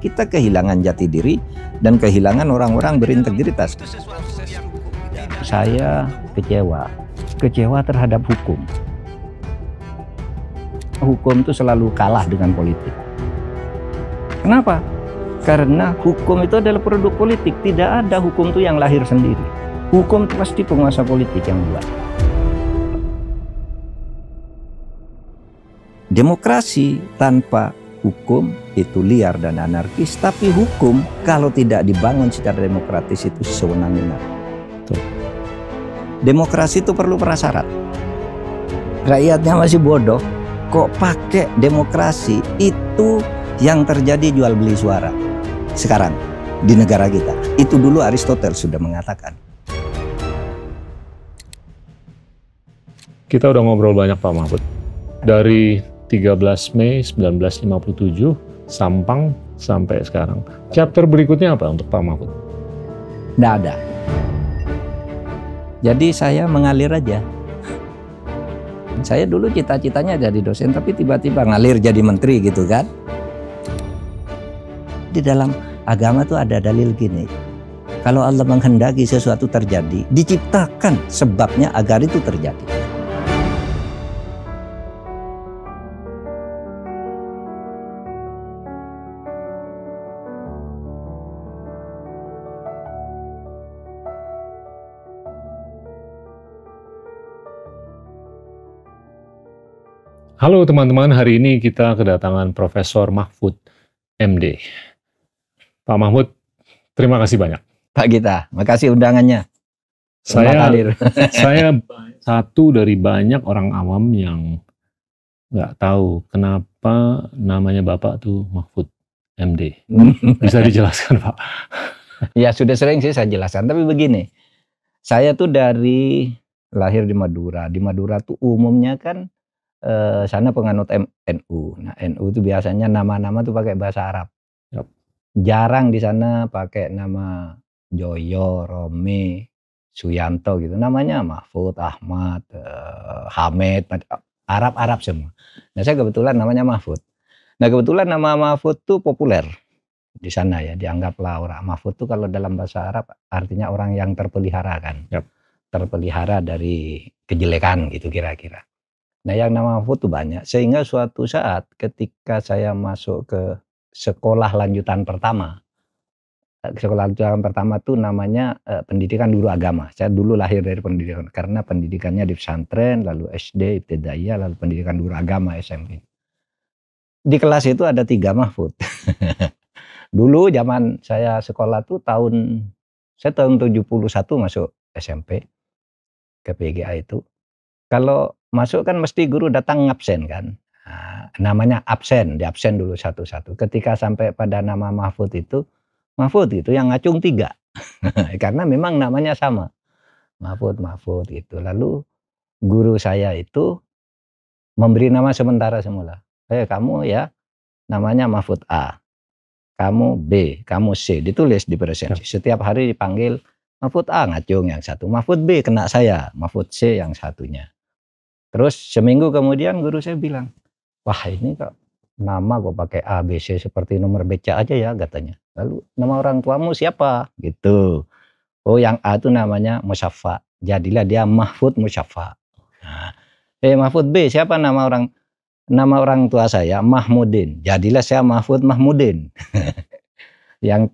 kita kehilangan jati diri dan kehilangan orang-orang berintegritas. Saya kecewa terhadap hukum. Hukum itu selalu kalah dengan politik. Kenapa? Karena hukum itu adalah produk politik. Tidak ada hukum itu yang lahir sendiri. Hukum itu pasti penguasa politik yang buat. Demokrasi tanpa hukum itu liar dan anarkis, tapi hukum kalau tidak dibangun secara demokratis itu sewenang-wenang. Demokrasi itu perlu prasyarat. Rakyatnya masih bodoh, kok pakai demokrasi? Itu yang terjadi jual beli suara sekarang di negara kita. Itu dulu Aristoteles sudah mengatakan. Kita udah ngobrol banyak Pak Mahfud. Dari 13 Mei 1957, Sampang sampai sekarang. Chapter berikutnya apa untuk Pak Mahfud? Nggak ada. Jadi saya mengalir aja. Saya dulu cita-citanya jadi dosen, tapi tiba-tiba ngalir jadi menteri gitu kan. Di dalam agama tuh ada dalil gini. Kalau Allah menghendaki sesuatu terjadi, diciptakan sebabnya agar itu terjadi. Halo teman-teman, hari ini kita kedatangan Profesor Mahfud MD. Pak Mahfud, terima kasih banyak. Pak Gita, makasih undangannya. Saya satu dari banyak orang awam yang nggak tahu kenapa namanya Bapak tuh Mahfud MD. Bisa dijelaskan Pak? Ya sudah sering sih saya jelaskan, tapi begini. Saya tuh dari lahir di Madura. Di Madura tuh umumnya kan sana penganut NU. Nah, NU itu biasanya nama-nama tuh pakai bahasa Arab. Yep. Jarang di sana pakai nama Joyo, Romi, Suyanto gitu. Namanya Mahfud, Ahmad, Hamid, Arab semua. Nah, saya kebetulan namanya Mahfud. Nah, kebetulan nama Mahfud tuh populer di sana ya. Dianggaplah orang Mahfud tuh kalau dalam bahasa Arab artinya orang yang terpelihara kan. Yep. Terpelihara dari kejelekan gitu kira-kira. Nah, yang nama Mahfud itu banyak, sehingga suatu saat ketika saya masuk ke sekolah lanjutan pertama tuh namanya pendidikan guru agama. Saya dulu lahir dari pendidikan, karena pendidikannya di pesantren, lalu SD, Ibtidaiyah, lalu pendidikan guru agama SMP. Di kelas itu ada 3 Mahfud. Dulu zaman saya sekolah tuh tahun 71 masuk SMP ke PGA itu. Kalau masuk kan mesti guru datang ngabsen kan. Nah, namanya absen, di absen dulu satu-satu. Ketika sampai pada nama Mahfud itu yang ngacung 3. Karena memang namanya sama. Mahfud gitu. Lalu guru saya itu memberi nama sementara semula. Kamu ya namanya Mahfud A. Kamu B, kamu C, ditulis di presensi. Setiap hari dipanggil Mahfud A ngacung yang satu, Mahfud B kena saya, Mahfud C yang satunya. Terus seminggu kemudian guru saya bilang, wah ini kok nama kok pakai A, B, C seperti nomor beca aja ya katanya. Lalu nama orang tuamu siapa? Gitu. Oh yang A itu namanya Musyafa. Jadilah dia Mahfud Musyafa. Nah, Mahfud B siapa nama orang tua saya? Mahmudin. Jadilah saya Mahfud Mahmudin. Yang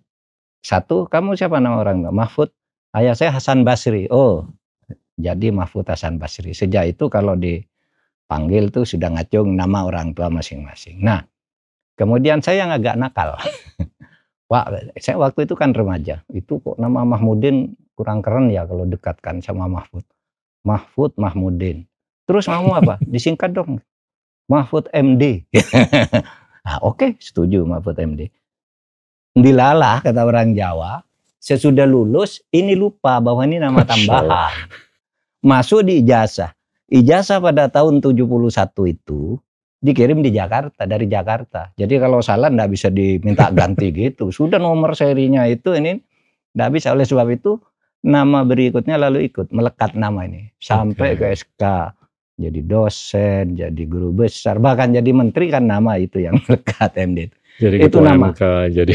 satu, kamu siapa nama orang tua? Mahfud. Ayah saya Hasan Basri. Oh. Jadi Mahfud Hasan Basri. Sejak itu kalau dipanggil tuh sudah ngacung nama orang tua masing-masing. Nah, kemudian saya yang agak nakal. Wah, saya waktu itu kan remaja. Itu kok nama Mahmudin kurang keren ya kalau dekatkan sama Mahfud. Mahfud Mahmudin. Terus mau apa? Disingkat dong. Mahfud MD. Nah, oke, setuju Mahfud MD. Dilalah kata orang Jawa. Sesudah lulus ini lupa bahwa ini nama tambahan. Masuk di ijazah. Ijazah pada tahun 71 itu dikirim dari Jakarta. Jadi kalau salah enggak bisa diminta ganti gitu. Sudah nomor serinya itu ini enggak bisa. Oleh sebab itu nama berikutnya lalu ikut melekat nama ini sampai ke SK. Jadi dosen, jadi guru besar, bahkan jadi menteri kan nama itu yang melekat MD. Jadi Itu ketua nama. MK, jadi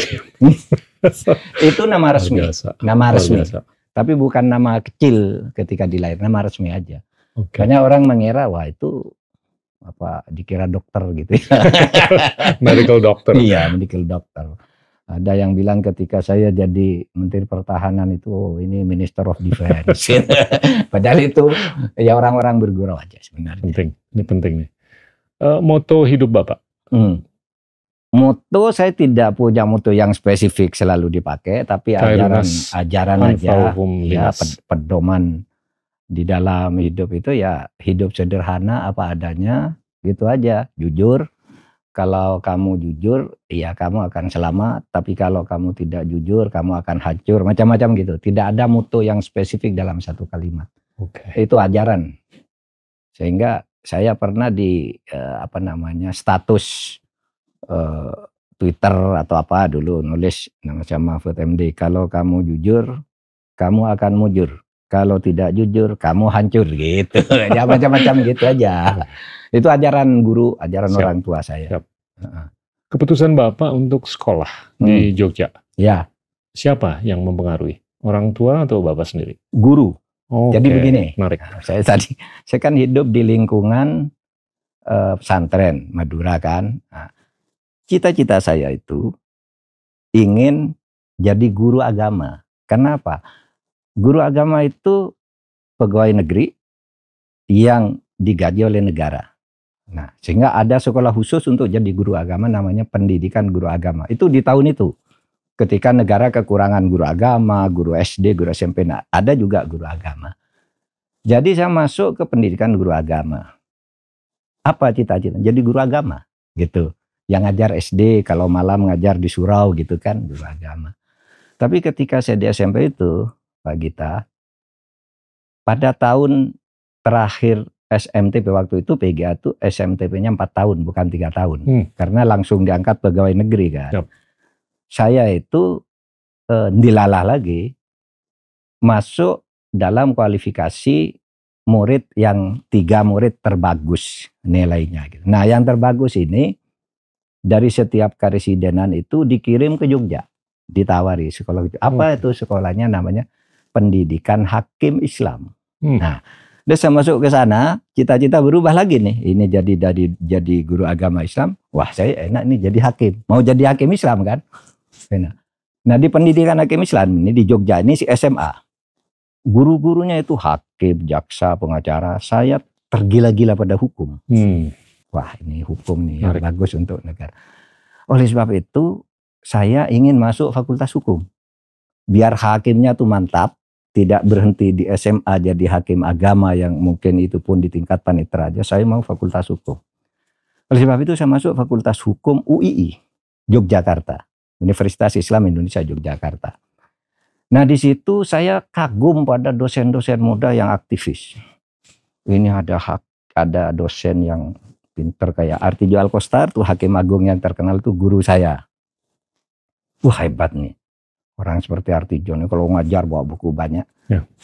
Itu nama resmi. biasa. Nama resmi. Biasa. Tapi bukan nama kecil ketika dilahir, nama resmi aja. Oke. Banyak orang mengira wah itu apa dikira dokter gitu ya. Medical doctor. Iya, medical doctor. Ada yang bilang ketika saya jadi Menteri Pertahanan itu, oh, ini Minister of Defense. Padahal itu ya orang-orang bergurau aja sebenarnya. Penting, ini penting nih. Moto hidup Bapak? Moto saya tidak punya moto yang spesifik selalu dipakai, tapi ajaran aja, ya pedoman di dalam hidup itu ya hidup sederhana apa adanya, gitu aja, jujur. Kalau kamu jujur, ya kamu akan selamat. Tapi kalau kamu tidak jujur, kamu akan hancur. Macam-macam gitu. Tidak ada moto yang spesifik dalam satu kalimat. Itu ajaran. Sehingga saya pernah di status Twitter atau apa dulu nulis nama saya Mahfud MD. Kalau kamu jujur, kamu akan mujur. Kalau tidak jujur, kamu hancur gitu. Ya macam-macam gitu aja. Itu ajaran guru, ajaran orang tua saya. Keputusan Bapak untuk sekolah di Jogja, ya, siapa yang mempengaruhi? Orang tua atau Bapak sendiri? Guru. Jadi begini, menarik. Saya kan hidup di lingkungan pesantren Madura kan. Cita-cita saya itu ingin jadi guru agama. Kenapa? Guru agama itu pegawai negeri yang digaji oleh negara. Nah, sehingga ada sekolah khusus untuk jadi guru agama namanya pendidikan guru agama. Itu di tahun itu. Ketika negara kekurangan guru agama, guru SD, guru SMP, nah, ada juga guru agama. Jadi saya masuk ke pendidikan guru agama. Apa cita-cita? Jadi guru agama gitu. Yang ngajar SD, kalau malam ngajar di surau gitu kan, guru agama. Tapi ketika saya di SMP itu, Pak Gita, pada tahun terakhir SMTP waktu itu, PGA itu SMTP-nya 4 tahun, bukan 3 tahun. Karena langsung diangkat pegawai negeri kan. Saya itu dilalah lagi masuk dalam kualifikasi murid yang 3 murid terbagus nilainya. Gitu. Nah yang terbagus ini dari setiap karesidenan itu dikirim ke Jogja, ditawari sekolah itu. Apa itu sekolahnya? Namanya Pendidikan Hakim Islam. Nah, udah saya masuk ke sana, cita-cita berubah lagi nih. Ini jadi guru agama Islam. Wah, saya enak nih jadi hakim. Mau jadi hakim Islam kan? Nah, di Pendidikan Hakim Islam ini di Jogja ini si SMA. Guru-gurunya itu hakim, jaksa, pengacara. Saya tergila-gila pada hukum. Wah, ini hukum nih yang bagus untuk negara. Oleh sebab itu, saya ingin masuk fakultas hukum. Biar hakimnya tuh mantap, tidak berhenti di SMA jadi hakim agama yang mungkin itu pun di tingkat panitera aja. Saya mau fakultas hukum. Oleh sebab itu saya masuk fakultas hukum UII, Yogyakarta. Universitas Islam Indonesia Yogyakarta. Nah di situ saya kagum pada dosen-dosen muda yang aktivis. Ini ada dosen yang pinter kayak Artijo Alkostar, tuh hakim agung yang terkenal tuh guru saya. Wah hebat nih. Orang seperti Artijo nih kalau ngajar bawa buku banyak.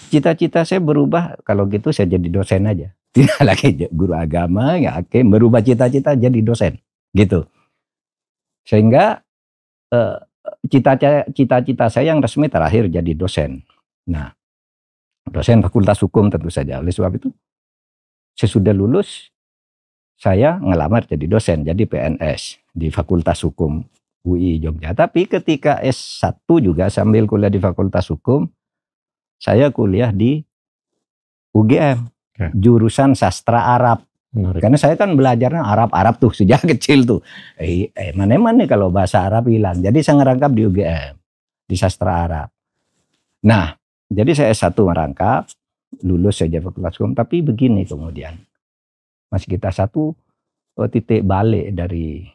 Cita-cita saya berubah, kalau gitu saya jadi dosen aja. Tidak lagi guru agama, ya hakim, berubah cita-cita jadi dosen. Gitu. Sehingga cita-cita saya yang resmi terakhir jadi dosen. Nah, dosen fakultas hukum tentu saja. Oleh sebab itu, sesudah lulus, saya ngelamar jadi dosen, jadi PNS di Fakultas Hukum UI Jogja. Tapi ketika S1 juga sambil kuliah di Fakultas Hukum, saya kuliah di UGM, jurusan Sastra Arab. Karena saya kan belajarnya Arab tuh sejak kecil tuh. Mana-mana kalau bahasa Arab hilang. Jadi saya ngerangkap di UGM, di Sastra Arab. Nah, jadi saya S1 merangkap, lulus saja Fakultas Hukum. Tapi begini kemudian. Mas kita satu titik balik dari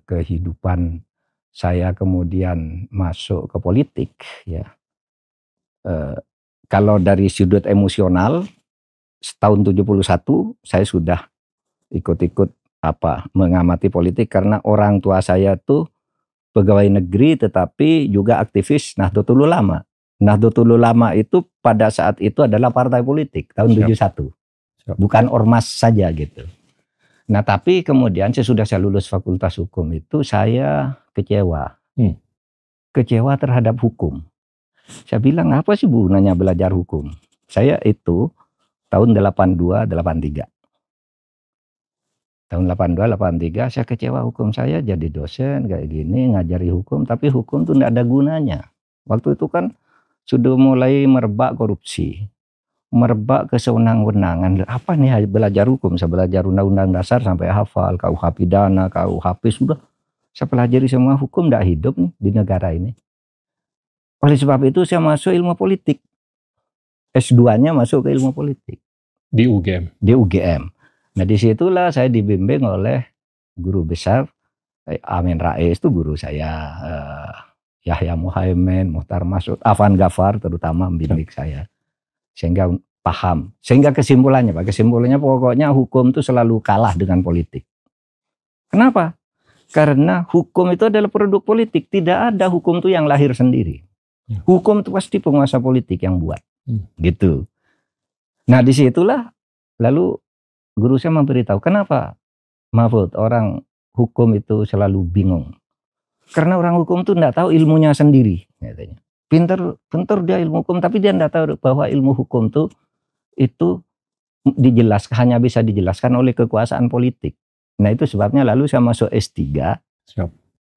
kehidupan saya kemudian masuk ke politik ya. Kalau dari sudut emosional tahun 71 saya sudah ikut-ikut mengamati politik karena orang tua saya tuh pegawai negeri tetapi juga aktivis Nahdlatul Ulama. Nahdlatul Ulama itu pada saat itu adalah partai politik tahun 71. Bukan ormas saja gitu. Nah tapi kemudian sesudah saya lulus Fakultas Hukum itu saya kecewa. Kecewa terhadap hukum. Saya bilang, apa sih gunanya belajar hukum? Saya itu tahun 82, 83. Tahun 82, 83 saya kecewa hukum, saya jadi dosen kayak gini, ngajari hukum, tapi hukum tuh tidak ada gunanya. Waktu itu kan sudah mulai merebak korupsi, merebak kesewenang-wenangan. Apa nih belajar hukum? Saya belajar undang-undang dasar sampai hafal, KUH pidana, KUHP, sudah. Saya pelajari semua, hukum tidak hidup nih di negara ini. Oleh sebab itu saya masuk ilmu politik. S2-nya masuk ke ilmu politik. Di UGM? Di UGM. Nah disitulah saya dibimbing oleh guru besar, Amin Rais itu guru saya, Yahya Muhaimin, Muhtar Masud, Afan Ghaffar terutama membimbing saya. Sehingga paham. Sehingga kesimpulannya pokoknya hukum itu selalu kalah dengan politik. Kenapa? Karena hukum itu adalah produk politik. Tidak ada hukum itu yang lahir sendiri. Hukum itu pasti penguasa politik yang buat. Gitu. Nah disitulah lalu guru saya memberitahu, kenapa Mahfud orang hukum itu selalu bingung? Karena orang hukum itu tidak tahu ilmunya sendiri, katanya. Pinter dia ilmu hukum, tapi dia tidak tahu bahwa ilmu hukum itu dijelaskan, hanya bisa dijelaskan oleh kekuasaan politik. Nah itu sebabnya lalu saya masuk S3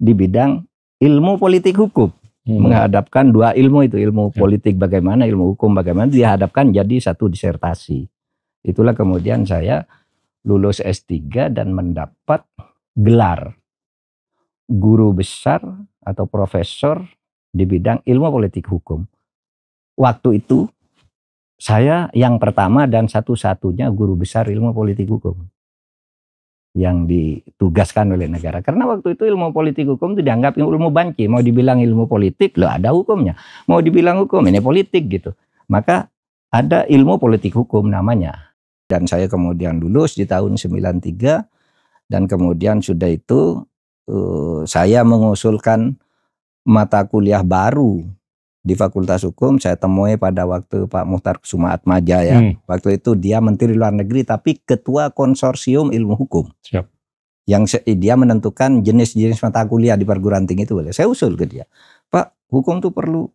di bidang ilmu politik hukum. Menghadapkan dua ilmu itu, ilmu politik bagaimana, ilmu hukum bagaimana, dihadapkan jadi satu disertasi. Itulah kemudian saya lulus S3 dan mendapat gelar guru besar atau profesor di bidang ilmu politik hukum. Waktu itu saya yang pertama dan satu-satunya guru besar ilmu politik hukum yang ditugaskan oleh negara. Karena waktu itu ilmu politik hukum itu dianggap ilmu banci. Mau dibilang ilmu politik, loh ada hukumnya. Mau dibilang hukum, ini politik gitu. Maka ada ilmu politik hukum namanya. Dan saya kemudian lulus di tahun 93 dan kemudian sudah itu saya mengusulkan mata kuliah baru di Fakultas Hukum. Saya temui pada waktu Pak Muhtar Kusumaatmadja ya. Waktu itu dia Menteri Luar Negeri tapi Ketua Konsorsium Ilmu Hukum. Siap. Yang dia menentukan jenis-jenis mata kuliah di perguruan tinggi itu. Saya usul ke dia, Pak, hukum itu perlu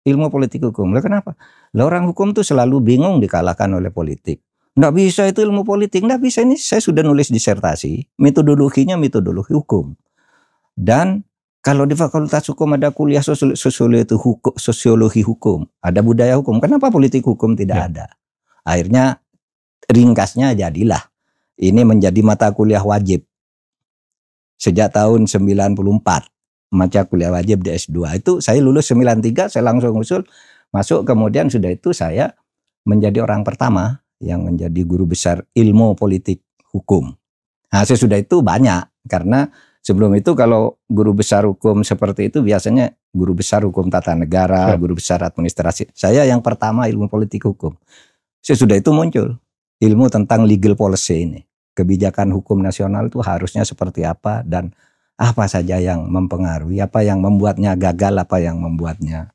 ilmu politik hukum. Lah kenapa? Lah orang hukum tuh selalu bingung dikalahkan oleh politik. Nggak bisa itu ilmu politik, nggak bisa. Ini saya sudah nulis disertasi, metodologinya metodologi hukum. Dan kalau di Fakultas Hukum ada kuliah sosiologi hukum, ada budaya hukum, kenapa politik hukum tidak ada? Akhirnya ringkasnya jadilah ini menjadi mata kuliah wajib. Sejak tahun 94, mata kuliah wajib di S2. Itu saya lulus 93, saya langsung usul masuk, kemudian sudah itu saya menjadi orang pertama yang menjadi guru besar ilmu politik hukum. Nah sesudah itu banyak, karena sebelum itu kalau guru besar hukum seperti itu biasanya guru besar hukum tata negara, guru besar administrasi. Saya yang pertama ilmu politik hukum. Sesudah itu muncul ilmu tentang legal policy ini. Kebijakan hukum nasional itu harusnya seperti apa dan apa saja yang mempengaruhi, apa yang membuatnya gagal, apa yang membuatnya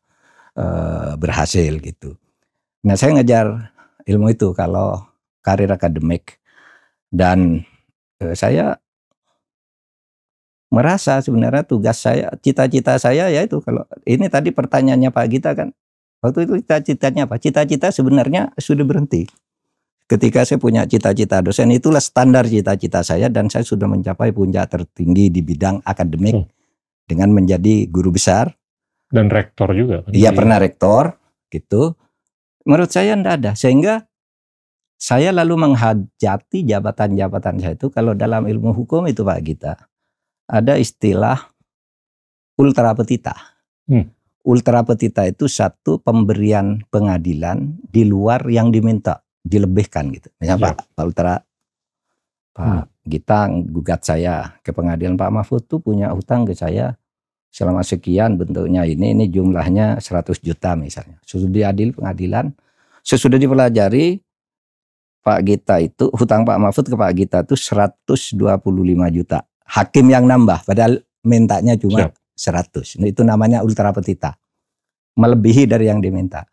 berhasil gitu. Nah saya ngejar ilmu itu kalau karir akademik dan saya merasa sebenarnya tugas saya, cita-cita saya yaitu kalau ini tadi pertanyaannya Pak Gita kan, waktu itu cita-citanya apa? Cita-cita sebenarnya sudah berhenti. Ketika saya punya cita-cita dosen, itulah standar cita-cita saya dan saya sudah mencapai puncak tertinggi di bidang akademik dengan menjadi guru besar. Dan rektor juga kan? Iya pernah rektor gitu. Menurut saya tidak ada, sehingga saya lalu menghajati jabatan-jabatan saya itu. Kalau dalam ilmu hukum itu Pak Gita, ada istilah ultra petita. Ultra petita itu satu pemberian pengadilan di luar yang diminta, dilebihkan gitu. Misalnya Pak Gita gugat saya ke pengadilan, Pak Mahfud tuh punya hutang ke saya selama sekian, bentuknya ini jumlahnya 100 juta misalnya. Sudah diadil pengadilan, sesudah dipelajari Pak Gita itu, hutang Pak Mahfud ke Pak Gita itu 125 juta. Hakim yang nambah, padahal mintanya cuma 100. Itu namanya ultra petita. Melebihi dari yang diminta.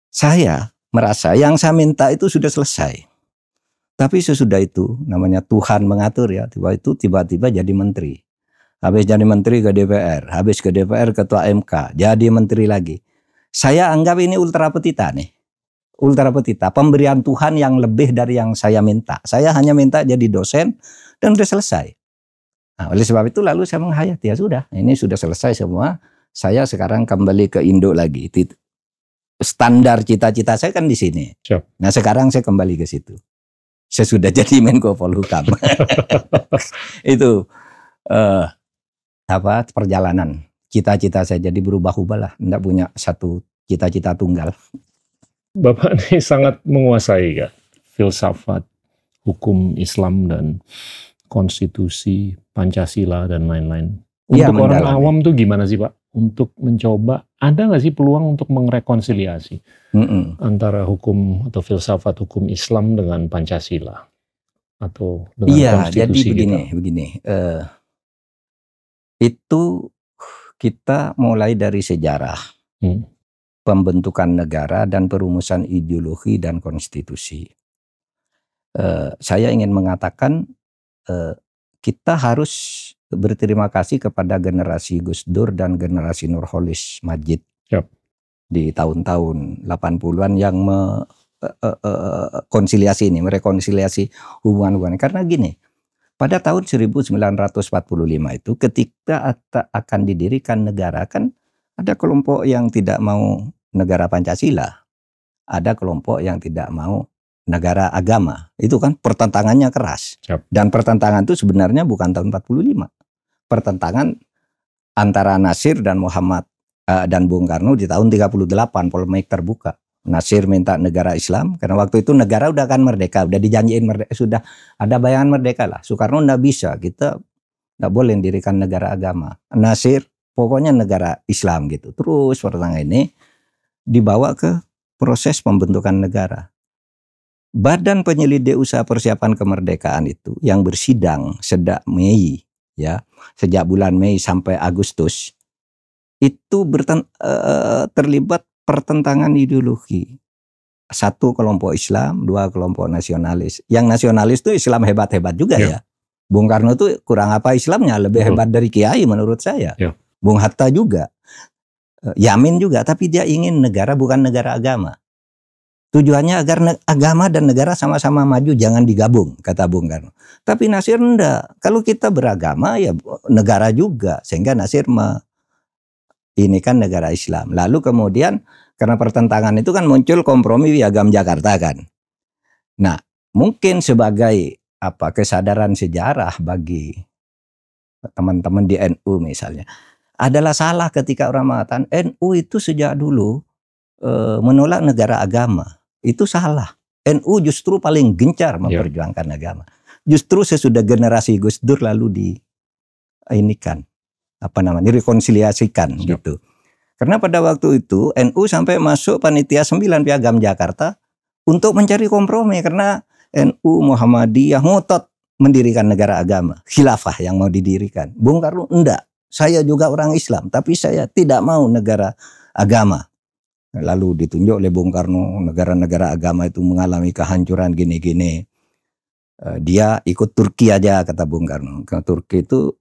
Saya merasa yang saya minta itu sudah selesai. Tapi sesudah itu, namanya Tuhan mengatur ya, tiba-tiba jadi menteri. habis jadi menteri ke DPR, habis ke DPR ketua MK, jadi menteri lagi. Saya anggap ini ultra petita nih. Ultra petita, pemberian Tuhan yang lebih dari yang saya minta. Saya hanya minta jadi dosen dan udah selesai. Nah, oleh sebab itu lalu saya menghayati, ya sudah, ini sudah selesai semua. Saya sekarang kembali ke Indo lagi. Standar cita-cita saya kan di sini. Siap. Nah sekarang saya kembali ke situ. Saya sudah jadi Menko Polhukam. Itu perjalanan cita-cita saya, jadi berubah-ubah lah. Tidak punya satu cita-cita tunggal. Bapak ini sangat menguasai ya filsafat, hukum Islam dan konstitusi, Pancasila dan lain-lain. Untuk orang awam tuh gimana sih Pak? Untuk mencoba, ada nggak sih peluang untuk merekonsiliasi antara hukum atau filsafat hukum Islam dengan Pancasila atau dengan konstitusi jadi begini. Itu kita mulai dari sejarah pembentukan negara dan perumusan ideologi dan konstitusi. Saya ingin mengatakan kita harus berterima kasih kepada generasi Gus Dur dan generasi Nurholis Majid di tahun-tahun 80-an yang merekonsiliasi hubungan-hubungan. Karena gini, pada tahun 1945 itu ketika akan didirikan negara, kan ada kelompok yang tidak mau negara Pancasila, ada kelompok yang tidak mau negara agama. Itu kan pertentangannya keras. Dan pertentangan itu sebenarnya bukan tahun 45. Pertentangan antara Nasir dan Muhammad dan Bung Karno di tahun 38, polemik terbuka. Nasir minta negara Islam karena waktu itu negara udah kan merdeka, udah dijanjiin merdeka, sudah ada bayangan merdeka lah. Soekarno enggak bisa, kita enggak boleh mendirikan negara agama. Nasir pokoknya negara Islam gitu. Terus pertentangan ini dibawa ke proses pembentukan negara. Badan Penyelidik Usaha Persiapan Kemerdekaan itu yang bersidang sejak Mei, ya, sejak bulan Mei sampai Agustus, itu terlibat pertentangan ideologi. Satu kelompok Islam, dua kelompok nasionalis. Yang nasionalis itu Islam hebat-hebat juga ya. Bung Karno itu kurang apa Islamnya, lebih hebat dari Kiai menurut saya. Bung Hatta juga, Yamin juga, tapi dia ingin negara bukan negara agama. Tujuannya agar agama dan negara sama-sama maju, jangan digabung, kata Bung Karno. Tapi Nasir enggak. Kalau kita beragama ya negara juga, sehingga Nasir ini kan negara Islam. Lalu kemudian karena pertentangan itu kan muncul kompromi Piagam Jakarta kan. Nah, mungkin sebagai kesadaran sejarah bagi teman-teman di NU misalnya, adalah salah ketika orang mengatakan NU itu sejak dulu menolak negara agama. Itu salah. NU justru paling gencar memperjuangkan agama. Justru sesudah generasi Gus Dur lalu direkonsiliasikan gitu. Karena pada waktu itu NU sampai masuk panitia 9 Piagam Jakarta untuk mencari kompromi, karena NU Muhammadiyah ngotot mendirikan negara agama, khilafah yang mau didirikan. Bung Karno enggak. Saya juga orang Islam, tapi saya tidak mau negara agama. Lalu ditunjuk oleh Bung Karno, negara-negara agama itu mengalami kehancuran gini-gini. Dia ikut Turki aja, kata Bung Karno. Karena Turki itu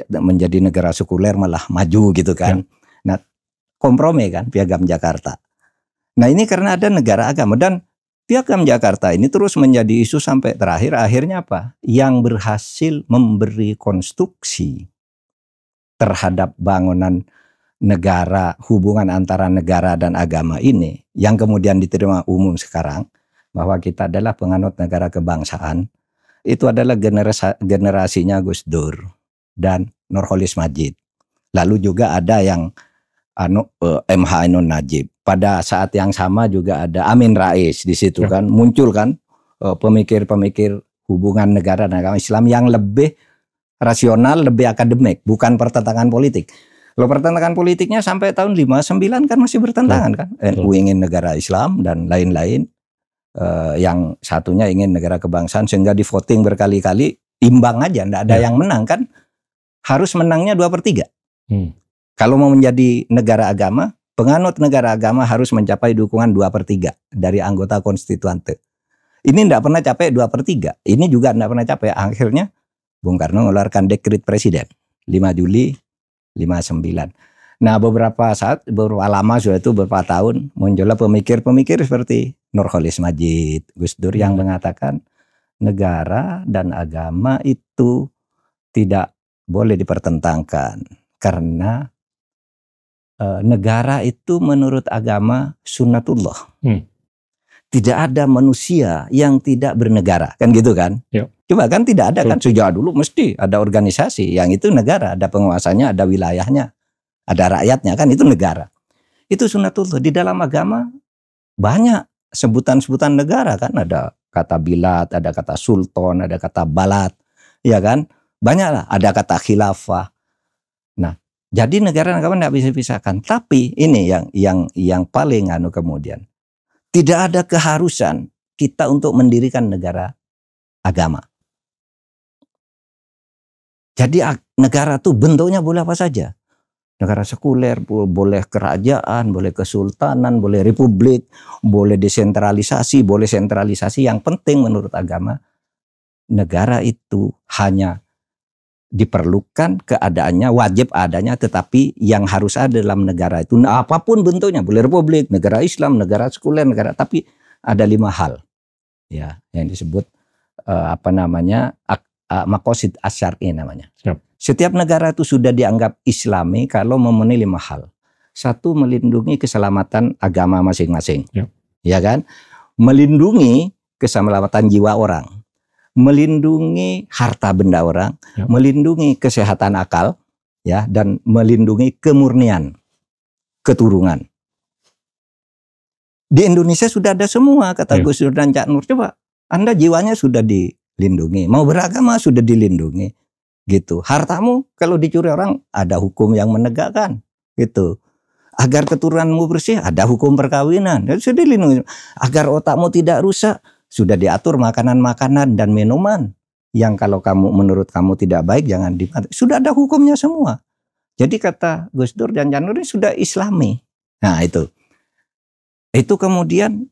menjadi negara sekuler malah maju gitu kan. Nah, kompromi kan Piagam Jakarta. Nah, ini karena ada negara agama, dan Piagam Jakarta ini terus menjadi isu sampai terakhir. Akhirnya apa? Yang berhasil memberi konstruksi terhadap bangunan negara, hubungan antara negara dan agama ini, yang kemudian diterima umum sekarang, bahwa kita adalah penganut negara kebangsaan, itu adalah generasinya Gus Dur dan Nurholis Majid. Lalu juga ada yang MH Ainun Najib. Pada saat yang sama juga ada Amin Rais di situ kan, muncul kan pemikir-pemikir hubungan negara dan agama Islam yang lebih rasional, lebih akademik, bukan pertentangan politik. Kalau pertentangan politiknya sampai tahun 59 kan masih bertentangan kan. NU ingin negara Islam dan lain-lain. Yang satunya ingin negara kebangsaan, sehingga di voting berkali-kali imbang aja, enggak ada yang menang kan. Harus menangnya 2/3. Kalau mau menjadi negara agama, penganut negara agama harus mencapai dukungan 2/3 dari anggota konstituante. Ini enggak pernah capai 2/3. Ini juga enggak pernah capai. Akhirnya Bung Karno mengeluarkan dekret presiden 5 Juli 59. Nah beberapa lama sudah itu, beberapa tahun muncullah pemikir-pemikir seperti Nurcholish Madjid, Gus Dur yang mengatakan negara dan agama itu tidak boleh dipertentangkan karena negara itu menurut agama sunnatullah. Tidak ada manusia yang tidak bernegara, kan gitu kan? Yuk. Coba kan tidak ada kan, sejak dulu mesti ada organisasi yang itu negara, ada penguasanya, ada wilayahnya, ada rakyatnya, kan itu negara. Itu sunnatullah. Di dalam agama banyak sebutan-sebutan negara kan, ada kata bilat, ada kata sultan, ada kata balat, ya kan? Banyaklah, ada kata khilafah. Nah, jadi negara dan agama tidak bisa dipisahkan. Tapi ini yang paling kemudian, tidak ada keharusan kita untuk mendirikan negara agama. Jadi negara itu bentuknya boleh apa saja. Negara sekuler, boleh kerajaan, boleh kesultanan, boleh republik, boleh desentralisasi, boleh sentralisasi. Yang penting menurut agama, negara itu hanya diperlukan keadaannya, wajib adanya, tetapi yang harus ada dalam negara itu, nah, apapun bentuknya, boleh republik, negara Islam, negara sekuler, negara, tapi ada 5 hal, ya, yang disebut maqasid asyari namanya. Siap. Setiap negara itu sudah dianggap Islami kalau memenuhi 5 hal. 1, melindungi keselamatan agama masing-masing, ya kan? Melindungi keselamatan jiwa orang, melindungi harta benda orang, melindungi kesehatan akal, ya, dan melindungi kemurnian keturunan. Di Indonesia sudah ada semua, kata Gus Dur dan Cak Nur. Coba, Anda jiwanya sudah dilindungi, mau beragama sudah dilindungi, gitu. Hartamu kalau dicuri orang ada hukum yang menegakkan, gitu. Agar keturunanmu bersih ada hukum perkawinan, sudah dilindungi. Agar otakmu tidak rusak, sudah diatur makanan-makanan dan minuman yang kalau menurut kamu tidak baik jangan dimakan. Sudah ada hukumnya semua. Jadi kata Gus Dur dan Cak Nur ini sudah Islami. Nah itu kemudian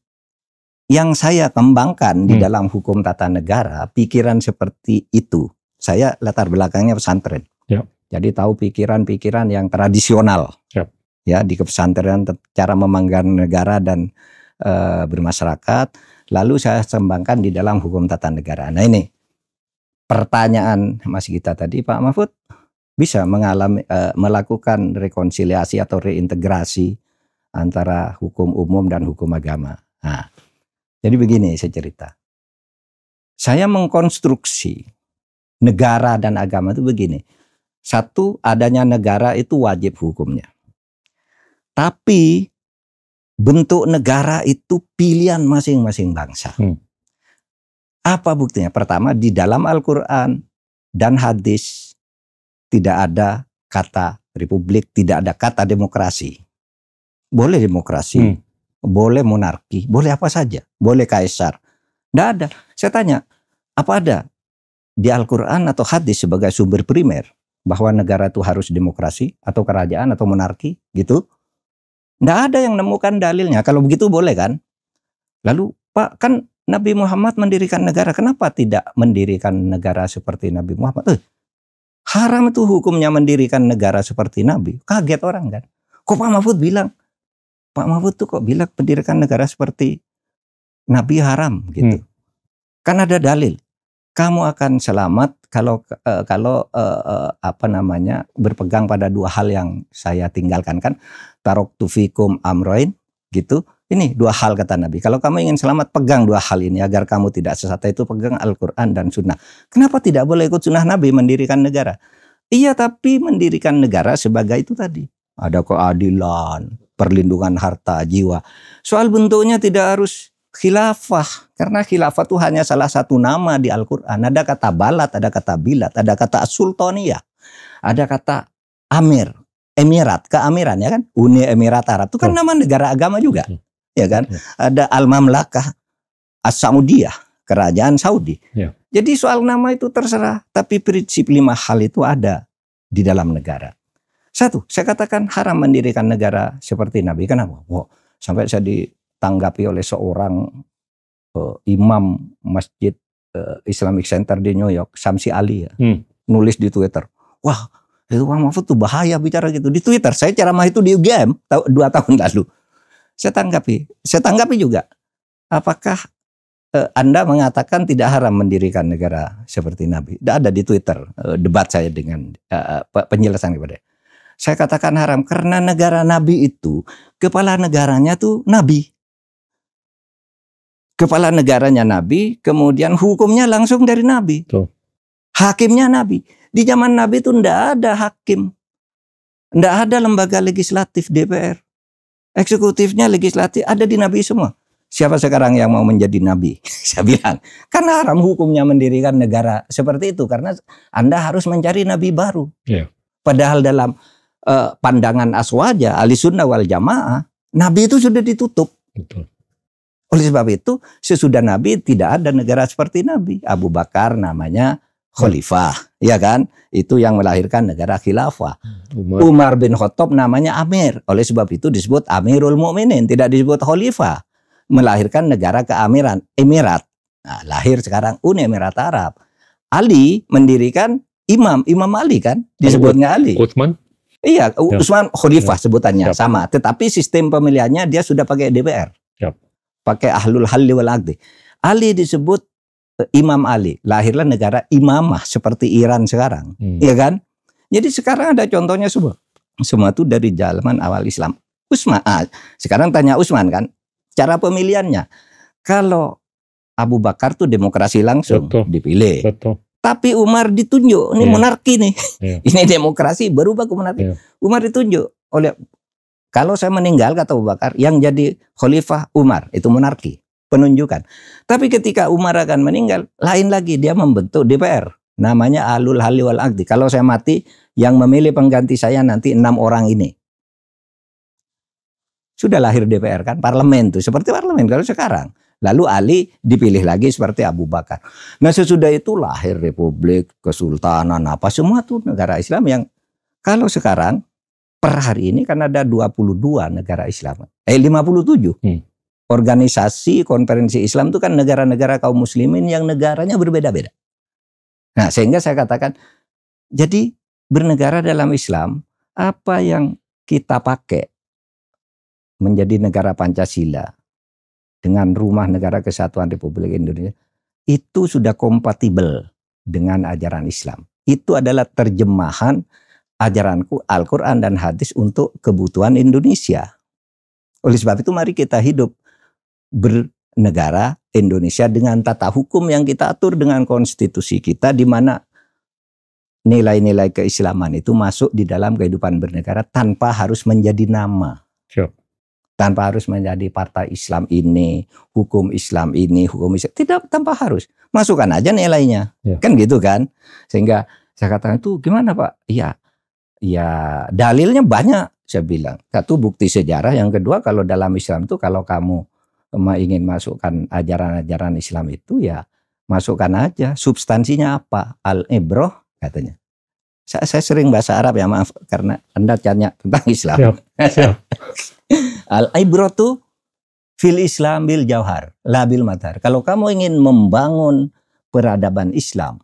yang saya kembangkan di dalam hukum tata negara, pikiran seperti itu. Saya latar belakangnya pesantren. Jadi tahu pikiran-pikiran yang tradisional. Ya, di pesantren cara memandang negara dan bermasyarakat. Lalu saya kembangkan di dalam hukum tata negara. Nah ini pertanyaan Mas Gita tadi, Pak Mahfud bisa melakukan rekonsiliasi atau reintegrasi antara hukum umum dan hukum agama. Nah, jadi begini saya cerita. Saya mengkonstruksi negara dan agama itu begini. 1, adanya negara itu wajib hukumnya. Tapi bentuk negara itu pilihan masing-masing bangsa. Apa buktinya? Pertama, di dalam Al-Quran dan hadis tidak ada kata republik, tidak ada kata demokrasi. Boleh demokrasi, boleh monarki, boleh apa saja, boleh kaisar. Tidak ada. Saya tanya, apa ada di Al-Quran atau hadis sebagai sumber primer bahwa negara itu harus demokrasi atau kerajaan atau monarki gitu? Tidak ada yang nemukan dalilnya. Kalau begitu boleh kan? Lalu Pak, kan Nabi Muhammad mendirikan negara. Kenapa tidak mendirikan negara seperti Nabi Muhammad? Haram itu hukumnya mendirikan negara seperti Nabi. Kaget orang kan. Kok Pak Mahfud bilang? Pak Mahfud tuh kok bilang mendirikan negara seperti Nabi haram gitu. Kan ada dalil. Kamu akan selamat kalau berpegang pada 2 hal yang saya tinggalkan kan. Taroktu fikum amroin gitu. Ini 2 hal kata Nabi. Kalau kamu ingin selamat, pegang 2 hal ini agar kamu tidak sesat, itu pegang Al-Quran dan Sunnah. Kenapa tidak boleh ikut Sunnah Nabi mendirikan negara? Iya, tapi mendirikan negara sebagai itu tadi. Ada keadilan, perlindungan harta jiwa. Soal bentuknya tidak harus khilafah. Karena khilafah itu hanya salah satu nama di Al-Quran. Ada kata balat, ada kata bilat, ada kata sultaniyah, ada kata amir. Emirat, keamiran ya kan, Uni Emirat Arab itu kan nama negara agama juga, ya kan. Ada Al-Mamlakah As-Saudiyah, kerajaan Saudi. Jadi soal nama itu terserah, tapi prinsip 5 hal itu ada di dalam negara. 1, saya katakan haram mendirikan negara seperti Nabi. Kenapa? Sampai saya ditanggapi oleh seorang imam masjid Islamic Center di New York, Samsi Ali ya, nulis di Twitter, wah, Itu Pak Mahfud tuh bahaya bicara gitu. Di Twitter, saya ceramah itu di UGM 2 tahun lalu. Saya tanggapi juga. Apakah Anda mengatakan tidak haram mendirikan negara seperti Nabi? Tidak ada di Twitter debat saya dengan penjelasan kepada. Saya katakan haram karena negara Nabi itu kepala negaranya tuh Nabi. Kepala negaranya Nabi, kemudian hukumnya langsung dari Nabi. Tuh. Hakimnya Nabi. Di zaman Nabi itu tidak ada hakim. Tidak ada lembaga legislatif DPR. Eksekutifnya, legislatif ada di Nabi semua. Siapa sekarang yang mau menjadi Nabi? Saya bilang, karena haram hukumnya mendirikan negara seperti itu. Karena Anda harus mencari Nabi baru. Yeah. Padahal dalam pandangan aswaja, ahli sunnah wal jamaah, Nabi itu sudah ditutup. Betul. Oleh sebab itu, sesudah Nabi tidak ada negara seperti Nabi. Abu Bakar namanya Khalifah, ya kan? Itu yang melahirkan negara khilafah. Umar bin Khattab namanya Amir. Oleh sebab itu disebut Amirul Mukminin, tidak disebut Khalifah. Melahirkan negara keamiran, Emirat. Nah, lahir sekarang Uni Emirat Arab. Ali mendirikan Imam Ali kan? Disebutnya Ali. Utsman? Iya, Utsman Khalifah sebutannya. Siap. Sama. Tetapi sistem pemilihannya dia sudah pakai DPR. Siap. Pakai Ahlul Halli wal Aqdi. Ali disebut Imam Ali, lahirlah negara imamah seperti Iran sekarang, ya kan? Jadi sekarang ada contohnya semua itu dari zaman awal Islam. Sekarang tanya Utsman kan, cara pemilihannya. Kalau Abu Bakar tuh demokrasi langsung, betul, dipilih. Betul. Tapi Umar ditunjuk, ini monarki nih, ini demokrasi berubah ke monarki. Umar ditunjuk oleh, kalau saya meninggal kata Abu Bakar, yang jadi khalifah Umar, itu monarki. Penunjukan. Tapi ketika Umar akan meninggal, lain lagi dia membentuk DPR. Namanya Ahlul Halli wal Aqdi. Kalau saya mati, yang memilih pengganti saya nanti 6 orang ini. Sudah lahir DPR kan, parlemen tuh seperti parlemen kalau sekarang. Lalu Ali dipilih lagi seperti Abu Bakar. Nah sesudah itu lahir republik, kesultanan, apa semua tuh negara Islam yang kalau sekarang per hari ini kan ada 22 negara Islam. 57. Organisasi konferensi Islam itu kan negara-negara kaum muslimin yang negaranya berbeda-beda. Nah sehingga saya katakan, jadi bernegara dalam Islam, apa yang kita pakai menjadi negara Pancasila dengan Rumah Negara Kesatuan Republik Indonesia, itu sudah kompatibel dengan ajaran Islam. Itu adalah terjemahan ajaranku Al-Quran dan hadis untuk kebutuhan Indonesia. Oleh sebab itu mari kita hidup bernegara Indonesia dengan tata hukum yang kita atur dengan konstitusi kita, di mana nilai-nilai keislaman itu masuk di dalam kehidupan bernegara tanpa harus menjadi nama. Sure. Tanpa harus menjadi partai Islam ini, hukum Islam ini, hukum Islam. Tidak, tanpa harus. Masukkan aja nilainya. Kan gitu kan. Sehingga saya katakan itu gimana Pak? Ya dalilnya banyak saya bilang. Satu bukti sejarah, yang kedua kalau dalam Islam itu kalau kamu ingin masukkan ajaran-ajaran Islam itu ya masukkan aja. Substansinya apa? Al-ibroh katanya. Saya sering bahasa Arab ya, maaf karena Anda tanya tentang Islam. Siap. Al-ibroh itu fil Islam bil jauhar, la bil madhar. Kalau kamu ingin membangun peradaban Islam,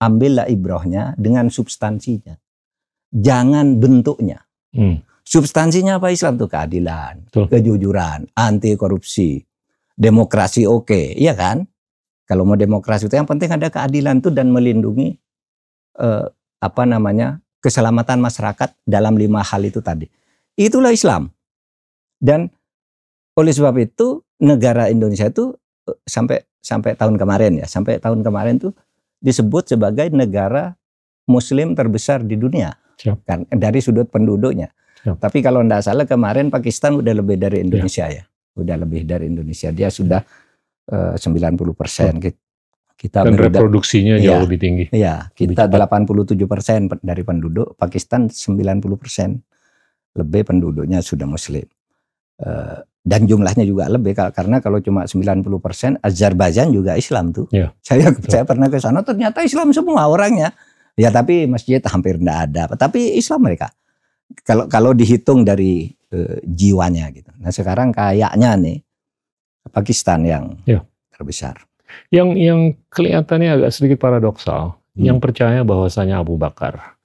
ambillah ibrohnya dengan substansinya. Jangan bentuknya. Substansinya apa Islam itu? Keadilan, kejujuran, anti korupsi, demokrasi oke, iya kan? Kalau mau demokrasi itu yang penting ada keadilan itu dan melindungi keselamatan masyarakat dalam 5 hal itu tadi. Itulah Islam. Dan oleh sebab itu negara Indonesia itu sampai tahun kemarin tuh disebut sebagai negara Muslim terbesar di dunia. Kan dari sudut penduduknya. Tapi kalau tidak salah kemarin Pakistan udah lebih dari Indonesia ya. Udah lebih dari Indonesia. Dia sudah 90%. Kita dan reproduksinya jauh lebih tinggi. Iya, kita 87% dari penduduk, Pakistan 90%. Lebih penduduknya sudah Muslim. Dan jumlahnya juga lebih karena kalau cuma 90%, Azerbaijan juga Islam tuh. Saya pernah ke sana ternyata Islam semua orangnya. Ya tapi masjid hampir tidak ada. Tapi Islam mereka. Kalau dihitung dari jiwanya gitu. Nah sekarang kayaknya nih Pakistan yang terbesar. Yang kelihatannya agak sedikit paradoksal. Yang percaya bahwasanya Abu Bakar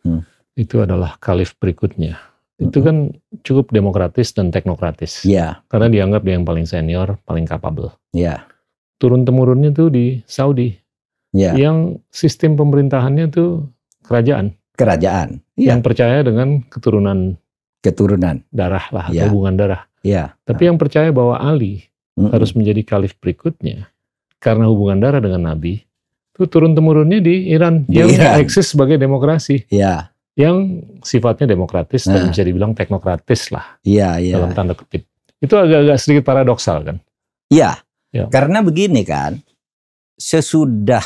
itu adalah khalif berikutnya. Itu kan cukup demokratis dan teknokratis. Iya. Karena dianggap dia yang paling senior, paling capable. Iya. Turun-temurunnya tuh di Saudi. Iya. Yang sistem pemerintahannya tuh kerajaan. Kerajaan. Iya. Yang percaya dengan keturunan darah lah, atau hubungan darah. Iya. Tapi yang percaya bahwa Ali harus menjadi khalif berikutnya karena hubungan darah dengan Nabi, itu turun-temurunnya di Iran. Yang eksis sebagai demokrasi. Iya. Yang sifatnya demokratis dan bisa dibilang teknokratis lah. Iya. Dalam tanda kutip. Itu agak-agak sedikit paradoksal kan? Iya. Karena begini kan, sesudah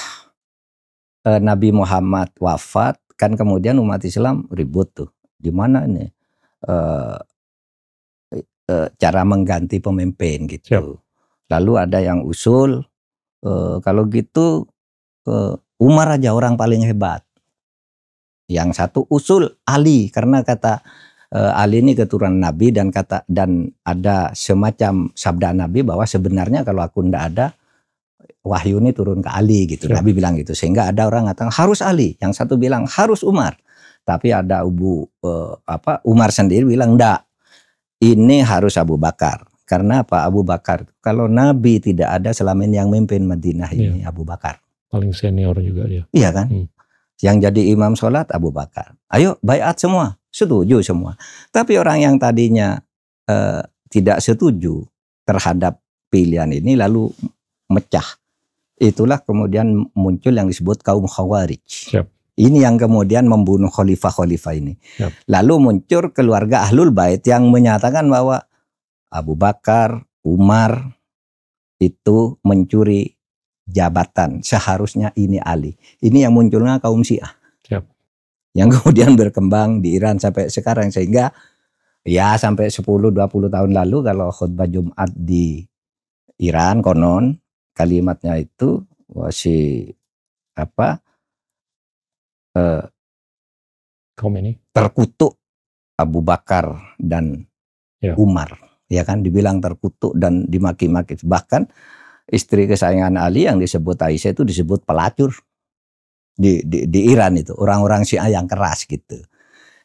Nabi Muhammad wafat, kan kemudian umat Islam ribut tuh. Di mana ini cara mengganti pemimpin gitu. Siap. Lalu ada yang usul, kalau gitu Umar aja orang paling hebat. Yang satu usul Ali, karena kata Ali ini keturunan Nabi, dan ada semacam sabda Nabi bahwa sebenarnya kalau aku ndak ada, wahyu ini turun ke Ali gitu. Nabi bilang gitu. Sehingga ada orang mengatakan harus Ali, yang satu bilang harus Umar. Tapi ada Umar sendiri bilang ndak. Ini harus Abu Bakar. Karena apa? Abu Bakar, kalau Nabi tidak ada, selama ini yang memimpin Madinah ini Abu Bakar. Paling senior juga dia. Iya kan? Yang jadi imam sholat Abu Bakar. Ayo baiat semua, setuju semua. Tapi orang yang tadinya tidak setuju terhadap pilihan ini lalu mecah. Itulah kemudian muncul yang disebut kaum Khawarij. Siap. Ini yang kemudian membunuh khalifah-khalifah ini. Siap. Lalu muncul keluarga Ahlul Bait yang menyatakan bahwa Abu Bakar, Umar itu mencuri jabatan, seharusnya ini Ali. Ini yang munculnya kaum Syiah. Siap. Yang kemudian berkembang di Iran sampai sekarang, sehingga ya sampai 10-20 tahun lalu kalau khutbah Jumat di Iran konon kalimatnya itu terkutuk Abu Bakar dan Umar, ya kan, dibilang terkutuk dan dimaki-maki. Bahkan istri kesayangan Ali yang disebut Aisyah itu disebut pelacur di Iran itu, orang-orang Syiah yang keras gitu.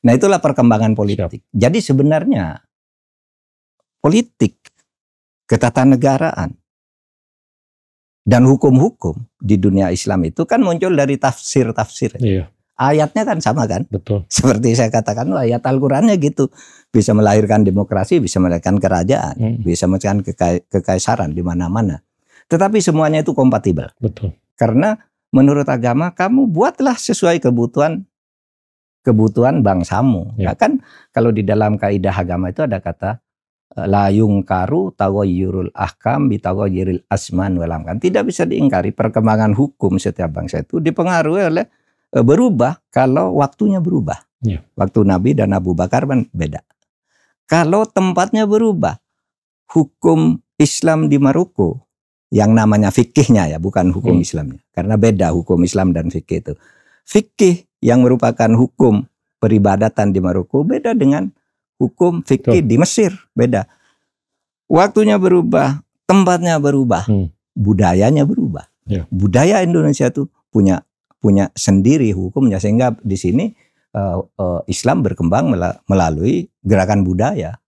Nah itulah perkembangan politik. Jadi sebenarnya politik, ketatanegaraan, dan hukum-hukum di dunia Islam itu kan muncul dari tafsir-tafsir. Iya. Ayatnya kan sama kan? Betul. Seperti saya katakan, ayat Al-Qurannya gitu. Bisa melahirkan demokrasi, bisa melahirkan kerajaan, bisa melahirkan kekaisaran di mana-mana. Tetapi semuanya itu kompatibel. Betul. Karena menurut agama kamu buatlah sesuai kebutuhan bangsamu. Ya kan, kalau di dalam kaidah agama itu ada kata la yungkaru taghayyurul ahkam bi taghayyuril asman wal amkan. Tidak bisa diingkari perkembangan hukum setiap bangsa itu dipengaruhi oleh berubah kalau waktunya berubah. Ya. Waktu Nabi dan Abu Bakar kan beda. Kalau tempatnya berubah, hukum Islam di Maroko yang namanya fikihnya ya, bukan hukum Islamnya. Karena beda hukum Islam dan fikih itu. Fikih yang merupakan hukum peribadatan di Maroko beda dengan hukum fikih di Mesir, beda. Waktunya berubah, tempatnya berubah, budayanya berubah. Ya. Budaya Indonesia itu punya sendiri hukumnya, sehingga di sini Islam berkembang melalui gerakan budaya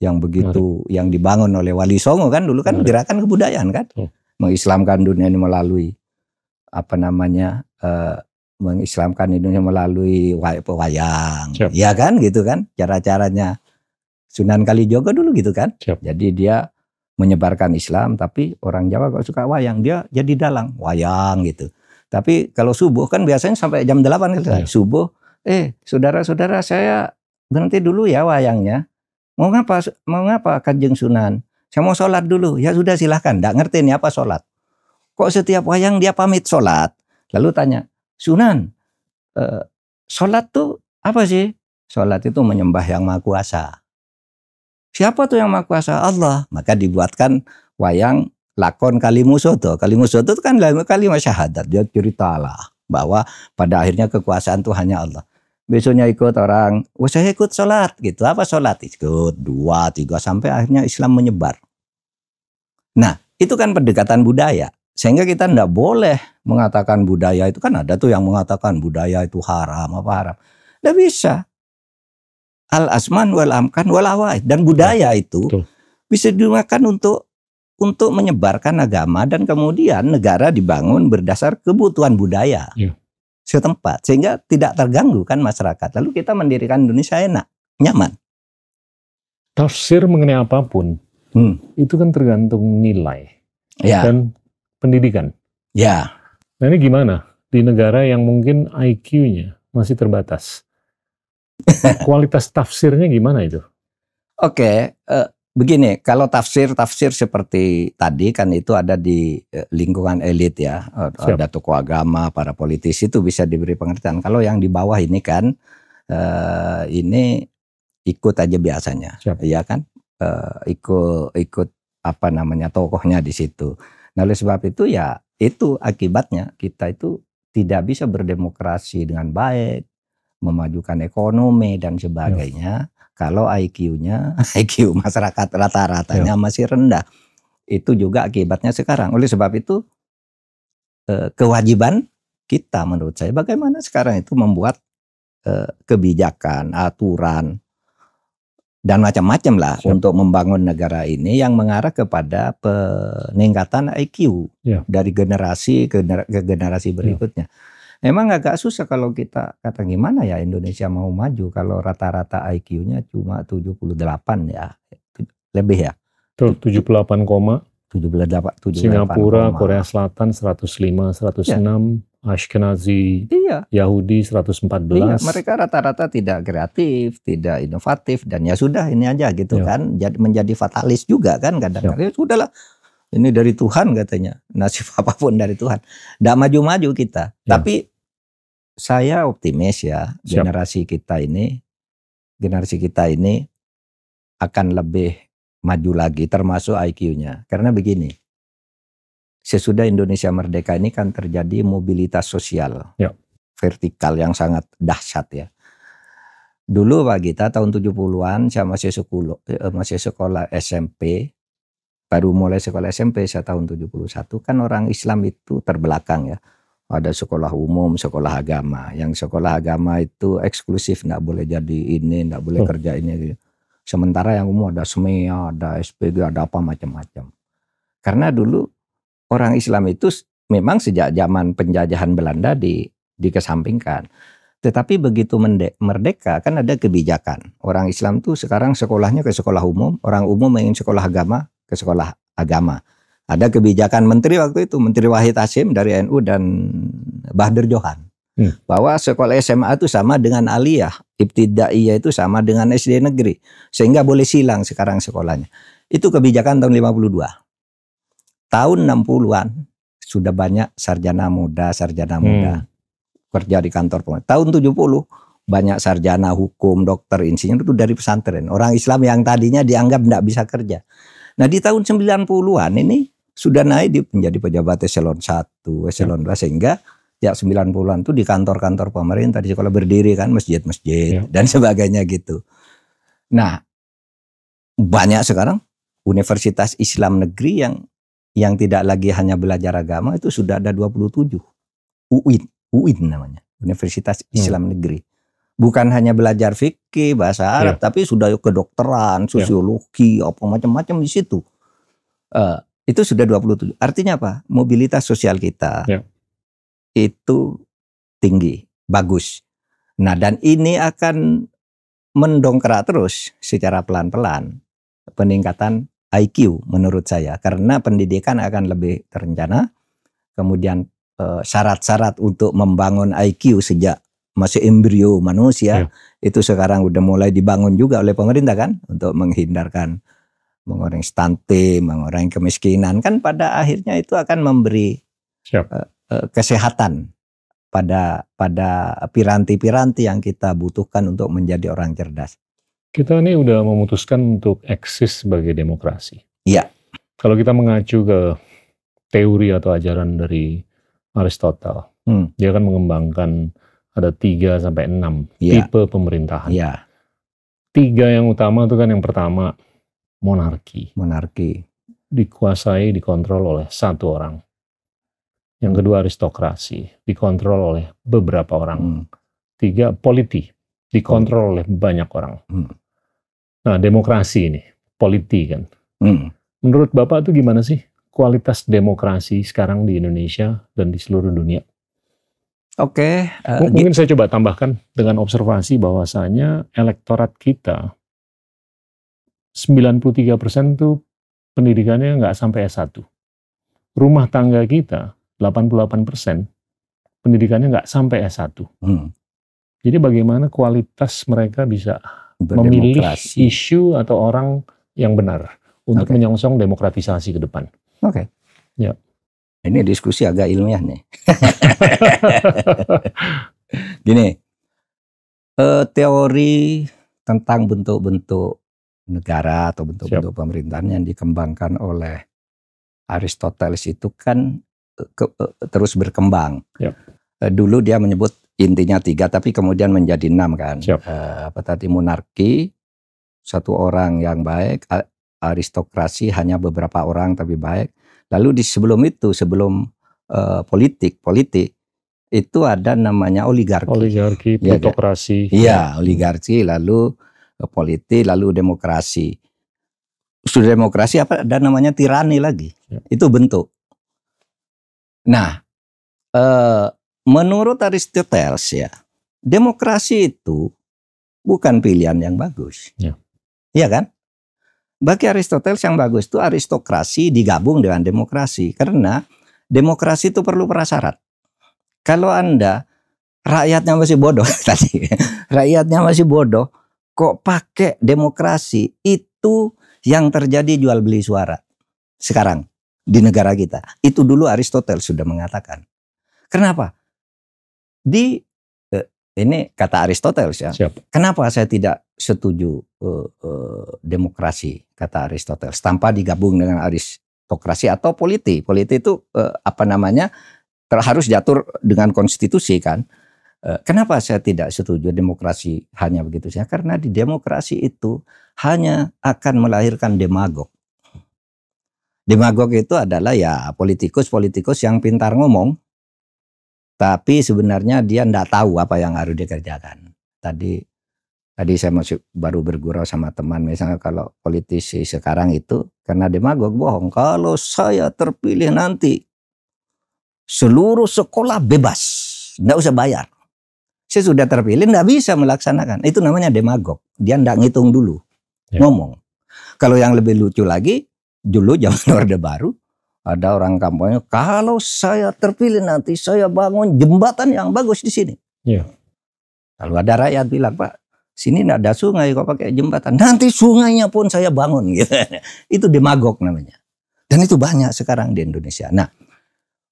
yang begitu yang dibangun oleh Wali Songo kan dulu kan gerakan kebudayaan kan, mengislamkan dunia ini melalui mengislamkan Indonesia melalui wayang, ya kan gitu kan, cara-caranya Sunan Kalijogo dulu gitu kan. Jadi dia menyebarkan Islam, tapi orang Jawa kalau suka wayang dia jadi dalang wayang gitu. Tapi kalau subuh kan biasanya sampai jam 8 gitu. Subuh, saudara-saudara saya berhenti dulu ya wayangnya. Mau ngapa Kanjeng Sunan? Saya mau sholat dulu. Ya sudah silahkan. Nggak ngerti nih apa sholat. Kok setiap wayang dia pamit sholat? Lalu tanya, Sunan, sholat tuh apa sih? Sholat itu menyembah yang Maha Kuasa. Siapa tuh yang Maha Kuasa? Allah. Maka dibuatkan wayang lakon Kalimusoto. Kalimusoto itu kan kalimat syahadat. Dia ceritalah bahwa pada akhirnya kekuasaan itu hanya Allah. Besoknya ikut orang, saya ikut sholat gitu. Apa sholat? Ikut 2, 3 sampai akhirnya Islam menyebar. Nah itu kan pendekatan budaya. Sehingga kita tidak boleh mengatakan budaya itu, kan ada tuh yang mengatakan budaya itu haram, apa haram. Tidak bisa. Al-asman wal amkan wal awaid. Dan budaya itu betul. bisa digunakan untuk menyebarkan agama, dan kemudian negara dibangun berdasar kebutuhan budaya setempat, sehingga tidak terganggu kan masyarakat. Lalu kita mendirikan Indonesia enak, nyaman. Tafsir mengenai apapun itu kan tergantung nilai dan pendidikan. Ya. Nah ini gimana di negara yang mungkin IQ-nya masih terbatas? Kualitas tafsirnya gimana itu? Oke, begini, kalau tafsir seperti tadi kan itu ada di lingkungan elit ya. Ada tokoh agama, para politisi itu bisa diberi pengertian. Kalau yang di bawah ini kan ini ikut aja biasanya. Ya kan? Ikut apa namanya tokohnya di situ. Nah, oleh sebab itu ya itu akibatnya kita itu tidak bisa berdemokrasi dengan baik, memajukan ekonomi dan sebagainya. Kalau IQ masyarakat rata-ratanya masih rendah. Itu juga akibatnya sekarang. Oleh sebab itu kewajiban kita menurut saya bagaimana sekarang itu membuat kebijakan, aturan dan macam-macam lah untuk membangun negara ini yang mengarah kepada peningkatan IQ dari generasi ke generasi berikutnya. Memang agak susah kalau kita kata gimana ya Indonesia mau maju kalau rata-rata IQ-nya cuma 78 ya. Lebih ya. 78, 78. Singapura, Korea Selatan 105, 106, Ashkenazi, Yahudi 114. Iya, mereka rata-rata tidak kreatif, tidak inovatif, dan ya sudah ini aja gitu kan. Jadi menjadi fatalis juga kan kadang-kadang. Ya sudahlah. Ini dari Tuhan katanya. Nasib apapun dari Tuhan. Nggak maju-maju kita. Tapi saya optimis ya generasi kita ini akan lebih maju lagi termasuk IQ-nya. Karena begini, sesudah Indonesia merdeka ini kan terjadi mobilitas sosial vertikal yang sangat dahsyat ya. Dulu Pak Gita tahun 70-an saya masih sekolah SMP, baru mulai sekolah SMP saya tahun 71, kan orang Islam itu terbelakang ya. Ada sekolah umum, sekolah agama. Yang sekolah agama itu eksklusif, nggak boleh jadi ini, nggak boleh kerja ini. Sementara yang umum ada SMEA, ada SPG, ada apa macam-macam. Karena dulu orang Islam itu memang sejak zaman penjajahan Belanda dikesampingkan. Tetapi begitu merdeka kan ada kebijakan. Orang Islam tuh sekarang sekolahnya ke sekolah umum, orang umum ingin sekolah agama ke sekolah agama. Ada kebijakan menteri waktu itu, Menteri Wahid Hasyim dari NU dan Bahadur Johan. Bahwa sekolah SMA itu sama dengan aliyah, ibtidaiyah itu sama dengan SD negeri. Sehingga boleh silang sekarang sekolahnya. Itu kebijakan tahun 52. Tahun 60-an sudah banyak sarjana muda kerja di kantor pemerintah. Tahun 70 banyak sarjana hukum, dokter, insinyur itu dari pesantren. Orang Islam yang tadinya dianggap tidak bisa kerja. Nah di tahun 90-an ini sudah naik menjadi pejabat eselon 1, eselon 2 sehingga ya 90-an itu di kantor-kantor pemerintah, di sekolah berdiri kan masjid-masjid dan sebagainya gitu. Nah, banyak sekarang universitas Islam negeri yang tidak lagi hanya belajar agama itu sudah ada 27. UIN namanya, Universitas Islam Negeri. Bukan hanya belajar fikih, bahasa Arab, tapi sudah kedokteran, sosiologi, apa macam-macam di situ. Itu sudah 27. Artinya apa? Mobilitas sosial kita itu tinggi, bagus. Nah, dan ini akan mendongkrak terus secara pelan-pelan peningkatan IQ menurut saya. Karena pendidikan akan lebih terencana. Kemudian syarat-syarat untuk membangun IQ sejak masih embrio manusia itu sekarang udah mulai dibangun juga oleh pemerintah kan, untuk menghindarkan mengurangi stunting, mengurangi kemiskinan, kan pada akhirnya itu akan memberi kesehatan pada piranti-piranti yang kita butuhkan untuk menjadi orang cerdas. Kita ini udah memutuskan untuk eksis sebagai demokrasi. Iya. Kalau kita mengacu ke teori atau ajaran dari Aristotle, dia akan mengembangkan ada 3 sampai 6 tipe pemerintahan. 3 yang utama itu kan, yang pertama monarki. Dikuasai, dikontrol oleh satu orang. Yang kedua aristokrasi, dikontrol oleh beberapa orang. 3 politi. dikontrol oleh banyak orang. Nah, demokrasi ini, politik kan. Menurut Bapak itu gimana sih kualitas demokrasi sekarang di Indonesia dan di seluruh dunia? Oke. Mungkin saya coba tambahkan dengan observasi bahwasanya elektorat kita 93% tuh pendidikannya nggak sampai S1. Rumah tangga kita 88% pendidikannya nggak sampai S1. Jadi bagaimana kualitas mereka bisa memilih isu atau orang yang benar untuk menyongsong demokratisasi ke depan. Ya. Ini diskusi agak ilmiah nih. Gini, teori tentang bentuk-bentuk negara atau bentuk-bentuk pemerintahan yang dikembangkan oleh Aristoteles itu kan terus berkembang. Dulu dia menyebut intinya 3, tapi kemudian menjadi 6 kan. Apa tadi, monarki, satu orang yang baik, aristokrasi hanya beberapa orang tapi baik. Lalu sebelum politik itu ada namanya oligarki, plutokrasi. Iya, oligarki, lalu politik, lalu demokrasi. Sudah demokrasi ada namanya tirani lagi. Itu bentuk. Nah, menurut Aristoteles ya, demokrasi itu bukan pilihan yang bagus. Iya kan? Bagi Aristoteles yang bagus itu aristokrasi digabung dengan demokrasi. Karena demokrasi itu perlu prasyarat. Kalau Anda rakyatnya masih bodoh tadi, rakyatnya masih bodoh, kok pakai demokrasi? Itu yang terjadi jual beli suara sekarang di negara kita. Itu dulu Aristoteles sudah mengatakan. Kenapa? Ini kata Aristoteles ya. Kenapa saya tidak setuju demokrasi, kata Aristoteles, tanpa digabung dengan aristokrasi atau politik. Politik itu harus diatur dengan konstitusi kan. Kenapa saya tidak setuju demokrasi hanya begitu saja? Karena di demokrasi itu hanya akan melahirkan demagog. Demagog itu adalah ya politikus yang pintar ngomong, tapi sebenarnya dia tidak tahu apa yang harus dikerjakan. Tadi saya baru bergurau sama teman, misalnya kalau politisi sekarang itu karena demagog bohong, kalau saya terpilih nanti seluruh sekolah bebas, tidak usah bayar. Saya sudah terpilih, tidak bisa melaksanakan. Itu namanya demagog. Dia tidak ngitung dulu, ngomong. Kalau yang lebih lucu lagi, dulu zaman Orde Baru, ada orang kampanye, kalau saya terpilih nanti saya bangun jembatan yang bagus di sini. Lalu ada rakyat bilang, Pak, sini tidak ada sungai kok pakai jembatan. Nanti sungainya pun saya bangun. Gitu. Itu demagog namanya. Dan itu banyak sekarang di Indonesia. Nah,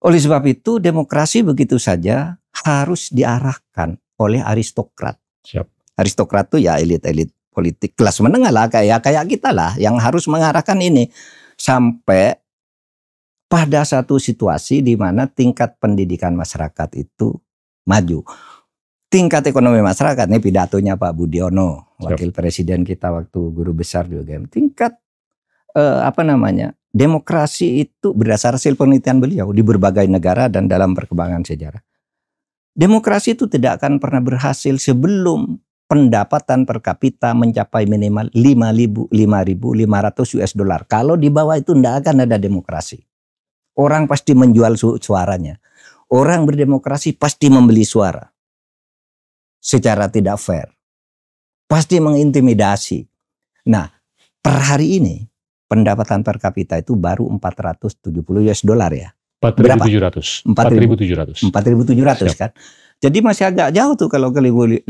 oleh sebab itu demokrasi begitu saja harus diarahkan oleh aristokrat. Aristokrat itu ya elit-elit politik kelas menengah lah, kayak kita lah, yang harus mengarahkan ini sampai pada satu situasi di mana tingkat pendidikan masyarakat itu maju. Tingkat ekonomi masyarakat, ini pidatonya Pak Budiono, wakil presiden kita waktu guru besar juga. Tingkat demokrasi itu berdasar hasil penelitian beliau di berbagai negara dan dalam perkembangan sejarah. Demokrasi itu tidak akan pernah berhasil sebelum pendapatan per kapita mencapai minimal 5.500 US dollar. Kalau di bawah itu tidak akan ada demokrasi. Orang pasti menjual suaranya. Orang berdemokrasi pasti membeli suara secara tidak fair. Pasti mengintimidasi. Nah, per hari ini pendapatan per kapita itu baru 470 US dollar ya. 4.700. 4.700 kan. Jadi masih agak jauh tuh kalau ke 5.500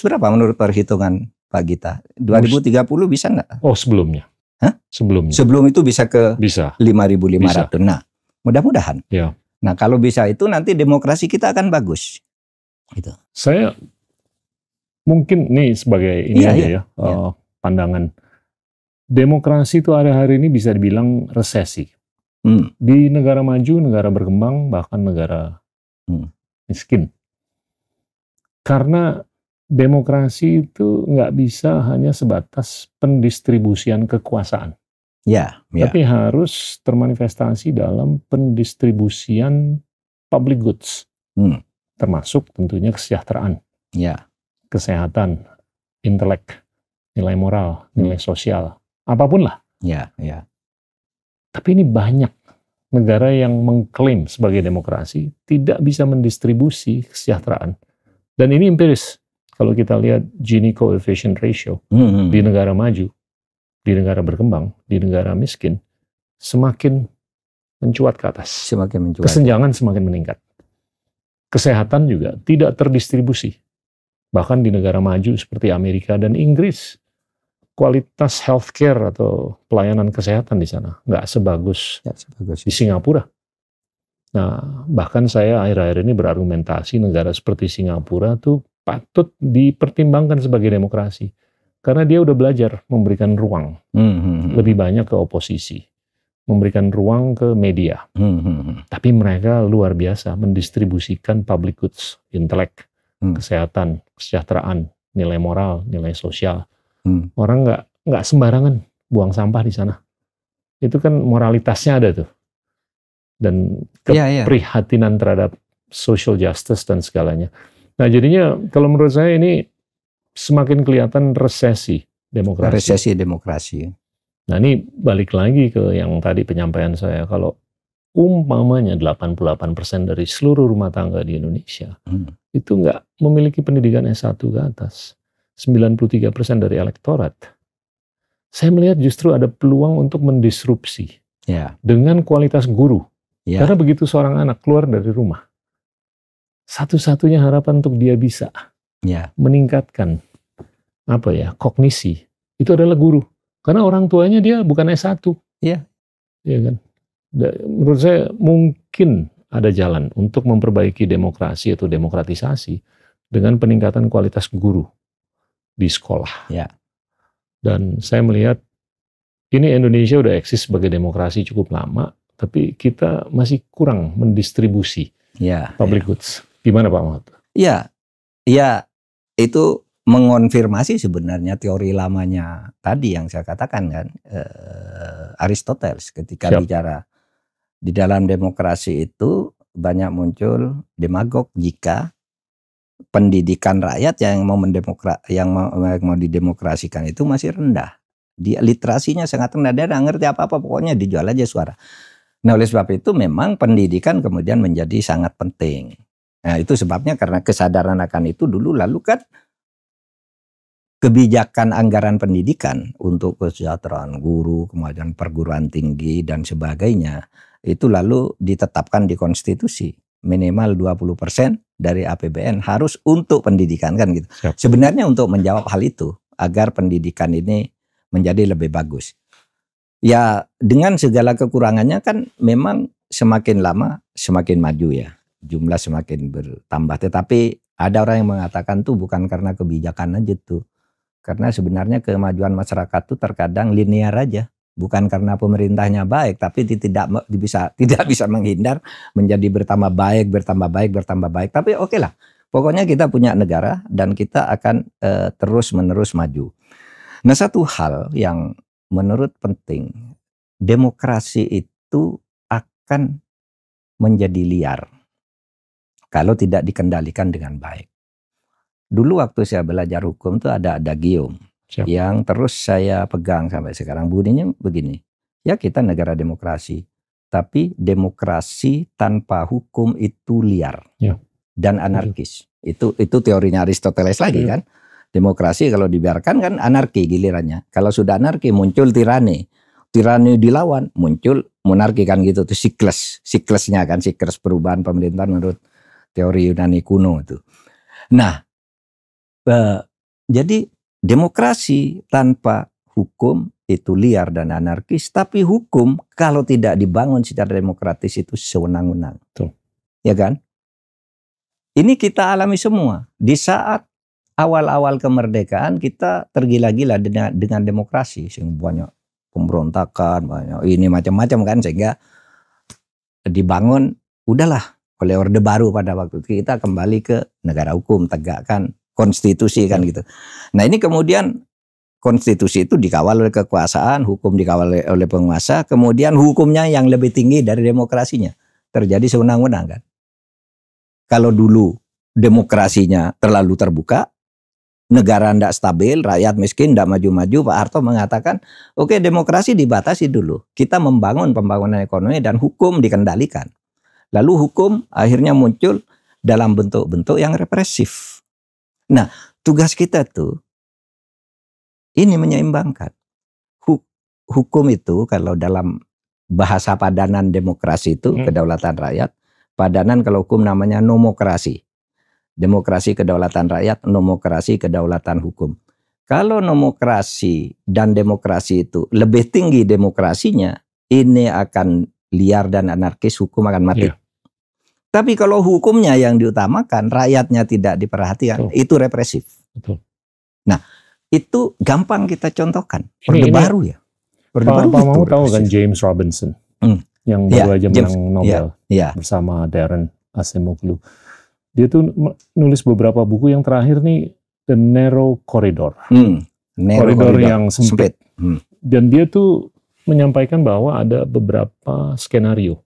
berapa menurut perhitungan Pak Gita? 2030 bisa enggak? Oh, sebelumnya. Hah? Sebelum itu bisa ke 5.500. Nah, mudah-mudahan. Ya. Nah, kalau bisa itu nanti demokrasi kita akan bagus. Gitu. Saya mungkin nih sebagai ini pandangan. Demokrasi itu hari-hari ini bisa dibilang resesi. Di negara maju, negara berkembang, bahkan negara miskin. Karena demokrasi itu nggak bisa hanya sebatas pendistribusian kekuasaan. Tapi harus termanifestasi dalam pendistribusian public goods. Termasuk tentunya kesejahteraan. kesehatan, intelek, nilai moral, nilai sosial, apapun lah. Ya, ya. Tapi ini banyak negara yang mengklaim sebagai demokrasi tidak bisa mendistribusi kesejahteraan. Dan ini empiris. Kalau kita lihat Gini coefficient ratio di negara maju, di negara berkembang, di negara miskin, semakin mencuat ke atas. Semakin mencuat. Kesenjangan semakin meningkat. Kesehatan juga tidak terdistribusi. Bahkan di negara maju seperti Amerika dan Inggris, kualitas healthcare atau pelayanan kesehatan di sana nggak sebagus di Singapura. Nah, bahkan saya akhir-akhir ini berargumentasi negara seperti Singapura tuh patut dipertimbangkan sebagai demokrasi. Karena dia udah belajar memberikan ruang lebih banyak ke oposisi, memberikan ruang ke media. Tapi mereka luar biasa mendistribusikan public goods, intelek, kesehatan, kesejahteraan, nilai moral, nilai sosial. Orang nggak sembarangan buang sampah di sana. Itu kan moralitasnya ada tuh. Dan keprihatinan terhadap social justice dan segalanya. Nah jadinya kalau menurut saya ini semakin kelihatan resesi demokrasi. Resesi demokrasi. Nah ini balik lagi ke yang tadi penyampaian saya. Kalau umpamanya 88% dari seluruh rumah tangga di Indonesia itu nggak memiliki pendidikan S1 ke atas. 93% dari elektorat. Saya melihat justru ada peluang untuk mendisrupsi dengan kualitas guru. Karena begitu seorang anak keluar dari rumah, satu-satunya harapan untuk dia bisa meningkatkan kognisi itu adalah guru. Karena orang tuanya dia bukan S1. Iya kan? Menurut saya mungkin ada jalan untuk memperbaiki demokrasi atau demokratisasi dengan peningkatan kualitas guru di sekolah. Dan saya melihat ini Indonesia udah eksis sebagai demokrasi cukup lama, tapi kita masih kurang mendistribusi public goods. Gimana Pak Mahfud? Ya, itu mengonfirmasi sebenarnya teori lamanya tadi yang saya katakan kan, Aristoteles ketika bicara di dalam demokrasi itu banyak muncul demagog jika pendidikan rakyat yang mau didemokrasikan itu masih rendah. Dia literasinya sangat rendah, dia nggak ngerti apa-apa, pokoknya dijual aja suara. Nah oleh sebab itu memang pendidikan kemudian menjadi sangat penting. Nah itu sebabnya karena kesadaran akan itu dulu lalu kan kebijakan anggaran pendidikan untuk kesejahteraan guru, kemudian perguruan tinggi dan sebagainya itu lalu ditetapkan di konstitusi. Minimal 20% dari APBN harus untuk pendidikan kan gitu. Sebenarnya untuk menjawab hal itu agar pendidikan ini menjadi lebih bagus. Ya dengan segala kekurangannya kan memang semakin lama semakin maju ya. Jumlah semakin bertambah. Tetapi ada orang yang mengatakan tuh bukan karena kebijakan aja tuh. Karena sebenarnya kemajuan masyarakat tuh terkadang linear aja. Bukan karena pemerintahnya baik, tapi tidak bisa menghindar menjadi bertambah baik. Tapi oke lah, pokoknya kita punya negara dan kita akan terus-menerus maju. Nah satu hal yang menurut penting, demokrasi itu akan menjadi liar kalau tidak dikendalikan dengan baik. Dulu waktu saya belajar hukum tuh ada adagium. Yang terus saya pegang sampai sekarang. Bunyinya begini, ya kita negara demokrasi, tapi demokrasi tanpa hukum itu liar dan anarkis. Itu teorinya Aristoteles lagi kan. Demokrasi kalau dibiarkan kan anarki gilirannya. Kalau sudah anarki muncul tirani dilawan muncul monarki kan gitu. Itu siklesnya kan, siklus perubahan pemerintahan menurut teori Yunani kuno itu. Nah, jadi demokrasi tanpa hukum itu liar dan anarkis, tapi hukum kalau tidak dibangun secara demokratis itu sewenang-wenang. Ya kan? Ini kita alami semua. Di saat awal-awal kemerdekaan kita tergila-gila dengan demokrasi. Sehingga banyak pemberontakan, banyak ini macam-macam kan. Sehingga dibangun, udahlah oleh Orde Baru pada waktu itu kita kembali ke negara hukum, tegakkan konstitusi kan gitu. Nah ini kemudian konstitusi itu dikawal oleh kekuasaan, hukum dikawal oleh penguasa, kemudian hukumnya yang lebih tinggi dari demokrasinya. Terjadi sewenang-wenang kan. Kalau dulu demokrasinya terlalu terbuka, negara tidak stabil, rakyat miskin, tidak maju-maju, Pak Harto mengatakan, oke, demokrasi dibatasi dulu. Kita membangun pembangunan ekonomi dan hukum dikendalikan. Lalu hukum akhirnya muncul dalam bentuk-bentuk yang represif. Nah, tugas kita tuh ini menyeimbangkan. Hukum itu kalau dalam bahasa padanan demokrasi itu kedaulatan rakyat, padanan kalau hukum namanya nomokrasi. Demokrasi kedaulatan rakyat, nomokrasi kedaulatan hukum. Kalau nomokrasi dan demokrasi itu lebih tinggi demokrasinya, ini akan liar dan anarkis, hukum akan mati. Tapi kalau hukumnya yang diutamakan, rakyatnya tidak diperhatikan, itu represif. Betul. Nah, itu gampang kita contohkan. Orde Baru ya. Pak mau tahu kan James Robinson yang baru aja menang Nobel bersama Darren Acemoglu. Dia tuh nulis beberapa buku, yang terakhir nih The Narrow Corridor. Koridor yang sempit. Dan dia tuh menyampaikan bahwa ada beberapa skenario.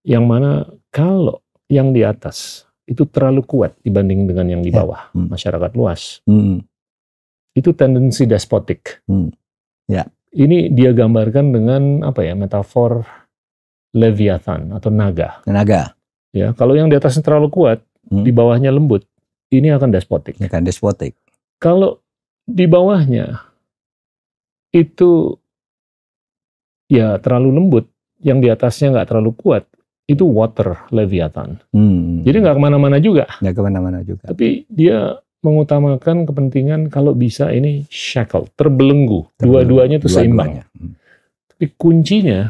Yang mana kalau yang di atas itu terlalu kuat dibanding dengan yang di bawah, masyarakat luas. Itu tendensi despotik. Ini dia gambarkan dengan metafor Leviathan atau naga. Ya, kalau yang di atasnya terlalu kuat, di bawahnya lembut, ini akan despotik. Kalau di bawahnya itu ya terlalu lembut, yang di atasnya nggak terlalu kuat, itu water Leviathan. Jadi nggak kemana-mana juga. Tapi dia mengutamakan kepentingan kalau bisa ini shackle, terbelenggu. Dua-duanya itu seimbang. Tapi kuncinya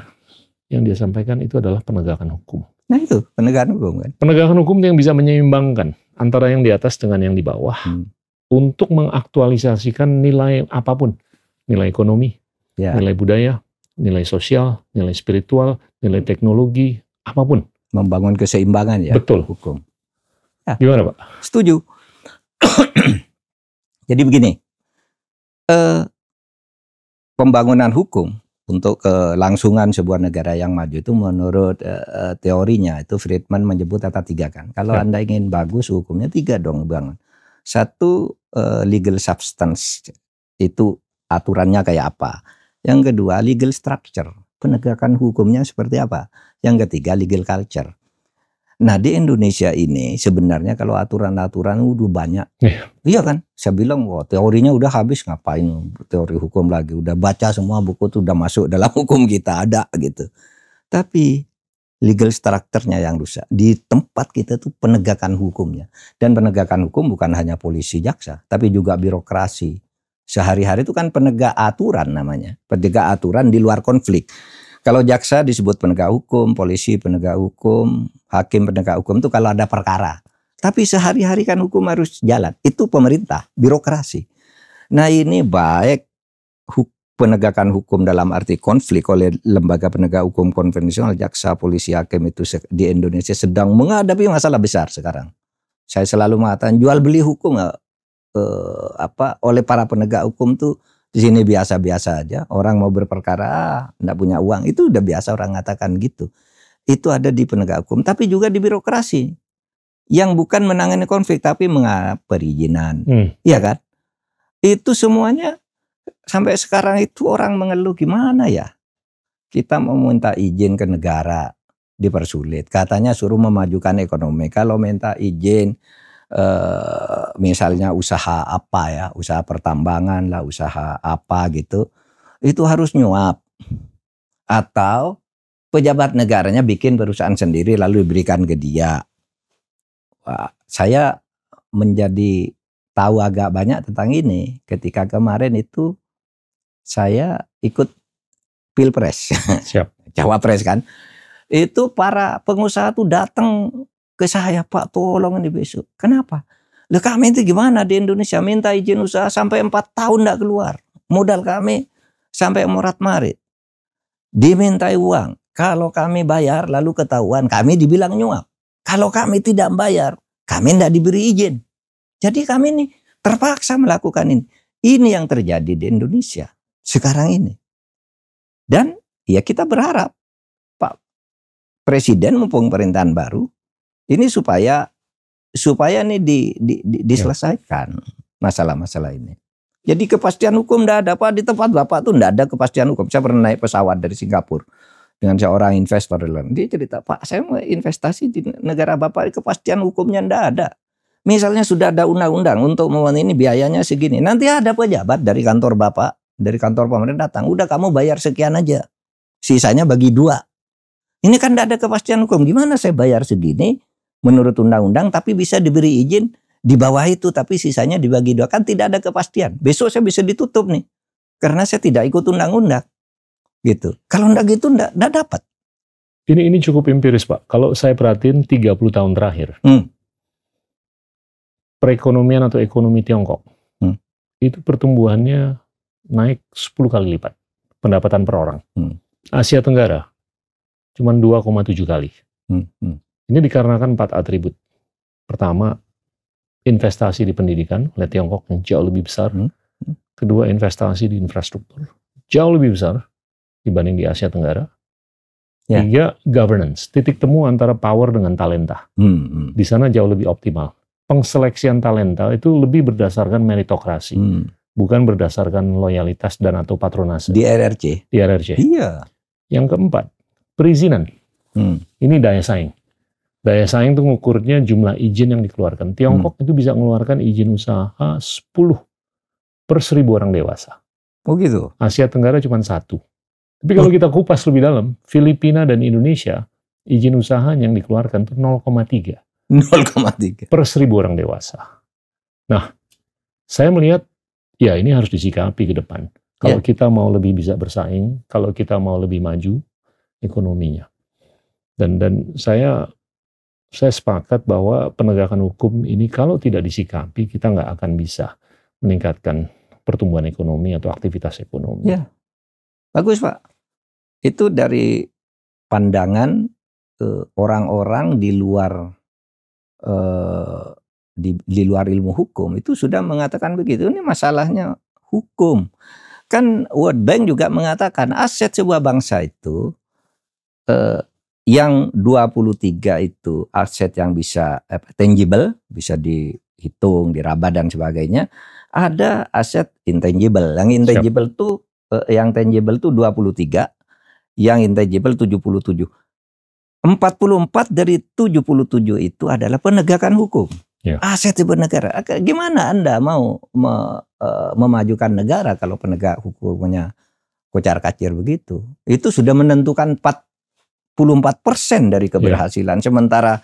yang dia sampaikan itu adalah penegakan hukum. Nah itu penegakan hukum kan. Penegakan hukum yang bisa menyeimbangkan antara yang di atas dengan yang di bawah untuk mengaktualisasikan nilai apapun, nilai ekonomi, nilai budaya, nilai sosial, nilai spiritual, nilai teknologi, apapun. Membangun keseimbangan ya. Betul. Hukum. Ya. Gimana Pak? Setuju. Jadi begini, pembangunan hukum untuk kelangsungan sebuah negara yang maju itu menurut teorinya itu Friedman menyebut ada 3 kan. Kalau Anda ingin bagus hukumnya 3 dong bangun. 1 legal substance, itu aturannya kayak apa. Yang kedua legal structure, penegakan hukumnya seperti apa. Yang ketiga legal culture. Nah di Indonesia ini sebenarnya kalau aturan-aturan udah banyak. Iya kan? Saya bilang wah teorinya udah habis, ngapain teori hukum lagi. Udah baca semua buku tuh udah masuk dalam hukum kita ada gitu. Tapi legal structure-nya yang rusak. Di tempat kita tuh penegakan hukumnya. Dan penegakan hukum bukan hanya polisi jaksa, tapi juga birokrasi. Sehari-hari itu kan penegak aturan namanya. Penegak aturan di luar konflik. Kalau jaksa disebut penegak hukum, polisi penegak hukum, hakim penegak hukum itu kalau ada perkara. Tapi sehari-hari kan hukum harus jalan. Itu pemerintah, birokrasi. Nah ini baik penegakan hukum dalam arti konflik oleh lembaga penegak hukum konvensional, jaksa, polisi, hakim itu di Indonesia sedang menghadapi masalah besar sekarang. Saya selalu mengatakan jual beli hukum oleh para penegak hukum tuh di sini biasa-biasa aja. Orang mau berperkara, enggak punya uang. Itu udah biasa orang mengatakan gitu. Itu ada di penegak hukum. Tapi juga di birokrasi. Yang bukan menangani konflik, tapi perizinan. Iya kan? Itu semuanya, sampai sekarang itu orang mengeluh gimana ya? Kita mau minta izin ke negara, dipersulit. Katanya suruh memajukan ekonomi. Kalau minta izin, misalnya usaha apa ya, usaha pertambangan lah, usaha apa gitu, itu harus nyuap. Atau pejabat negaranya bikin perusahaan sendiri lalu diberikan ke dia. Wah, saya menjadi tahu agak banyak tentang ini ketika kemarin itu saya ikut Pilpres. Cawapres kan. Itu para pengusaha tuh datang ke saya, Pak tolong ini besok. Kenapa? Lah kami itu gimana di Indonesia minta izin usaha sampai 4 tahun enggak keluar. Modal kami sampai morat-marit. Dimintai uang. Kalau kami bayar lalu ketahuan kami dibilang nyuap. Kalau kami tidak bayar kami tidak diberi izin. Jadi kami ini terpaksa melakukan ini. Ini yang terjadi di Indonesia sekarang ini. Dan ya kita berharap Pak Presiden mumpung pemerintahan baru ini supaya supaya nih diselesaikan masalah-masalah ini. Jadi kepastian hukum enggak ada, Pak. Di tempat Bapak tuh enggak ada kepastian hukum. Saya pernah naik pesawat dari Singapura dengan seorang investor. Dia cerita, Pak, saya mau investasi di negara Bapak, kepastian hukumnya enggak ada. Misalnya sudah ada undang-undang untuk memenuhi ini biayanya segini. Nanti ada pejabat dari kantor Bapak, dari kantor pemerintah datang, udah kamu bayar sekian aja. Sisanya bagi 2. Ini kan enggak ada kepastian hukum. Gimana saya bayar segini menurut undang-undang tapi bisa diberi izin di bawah itu, tapi sisanya dibagi 2, kan tidak ada kepastian. Besok saya bisa ditutup nih, karena saya tidak ikut undang-undang, gitu. Kalau enggak gitu, enggak dapat. Ini cukup empiris, Pak. Kalau saya perhatiin 30 tahun terakhir, perekonomian atau ekonomi Tiongkok, itu pertumbuhannya naik 10 kali lipat, pendapatan per orang. Asia Tenggara, cuma 2,7 kali. Ini dikarenakan 4 atribut. Pertama, investasi di pendidikan oleh Tiongkok yang jauh lebih besar. Kedua, investasi di infrastruktur jauh lebih besar dibanding di Asia Tenggara. Tiga, governance, titik temu antara power dengan talenta. Di sana jauh lebih optimal. Pengseleksian talenta itu lebih berdasarkan meritokrasi, bukan berdasarkan loyalitas dan atau patronase. Di RRC. Di RRC. Iya. Yang keempat, perizinan. Ini daya saing. Daya saing itu ngukurnya jumlah izin yang dikeluarkan. Tiongkok itu bisa mengeluarkan izin usaha 10 per 1000 orang dewasa. Oh gitu? Asia Tenggara cuma 1. Tapi kalau kita kupas lebih dalam, Filipina dan Indonesia, izin usaha yang dikeluarkan itu 0,3. 0,3. Per 1000 orang dewasa. Nah, saya melihat, ya ini harus disikapi ke depan. Kalau kita mau lebih bisa bersaing, kalau kita mau lebih maju ekonominya. Dan saya sepakat bahwa penegakan hukum ini kalau tidak disikapi, kita nggak akan bisa meningkatkan pertumbuhan ekonomi atau aktivitas ekonomi. Ya, bagus Pak. Itu dari pandangan orang-orang di luar di luar ilmu hukum itu sudah mengatakan begitu. Ini masalahnya hukum. Kan World Bank juga mengatakan aset sebuah bangsa itu yang 23 itu aset yang bisa tangible, bisa dihitung, diraba dan sebagainya. Ada aset intangible. Yang intangible tuh yang tangible tuh 23, yang intangible 77. 44 dari 77 itu adalah penegakan hukum. Aset sebuah negara. Gimana Anda mau memajukan negara kalau penegak hukumnya kocar-kacir begitu? Itu sudah menentukan 44% dari keberhasilan. Sementara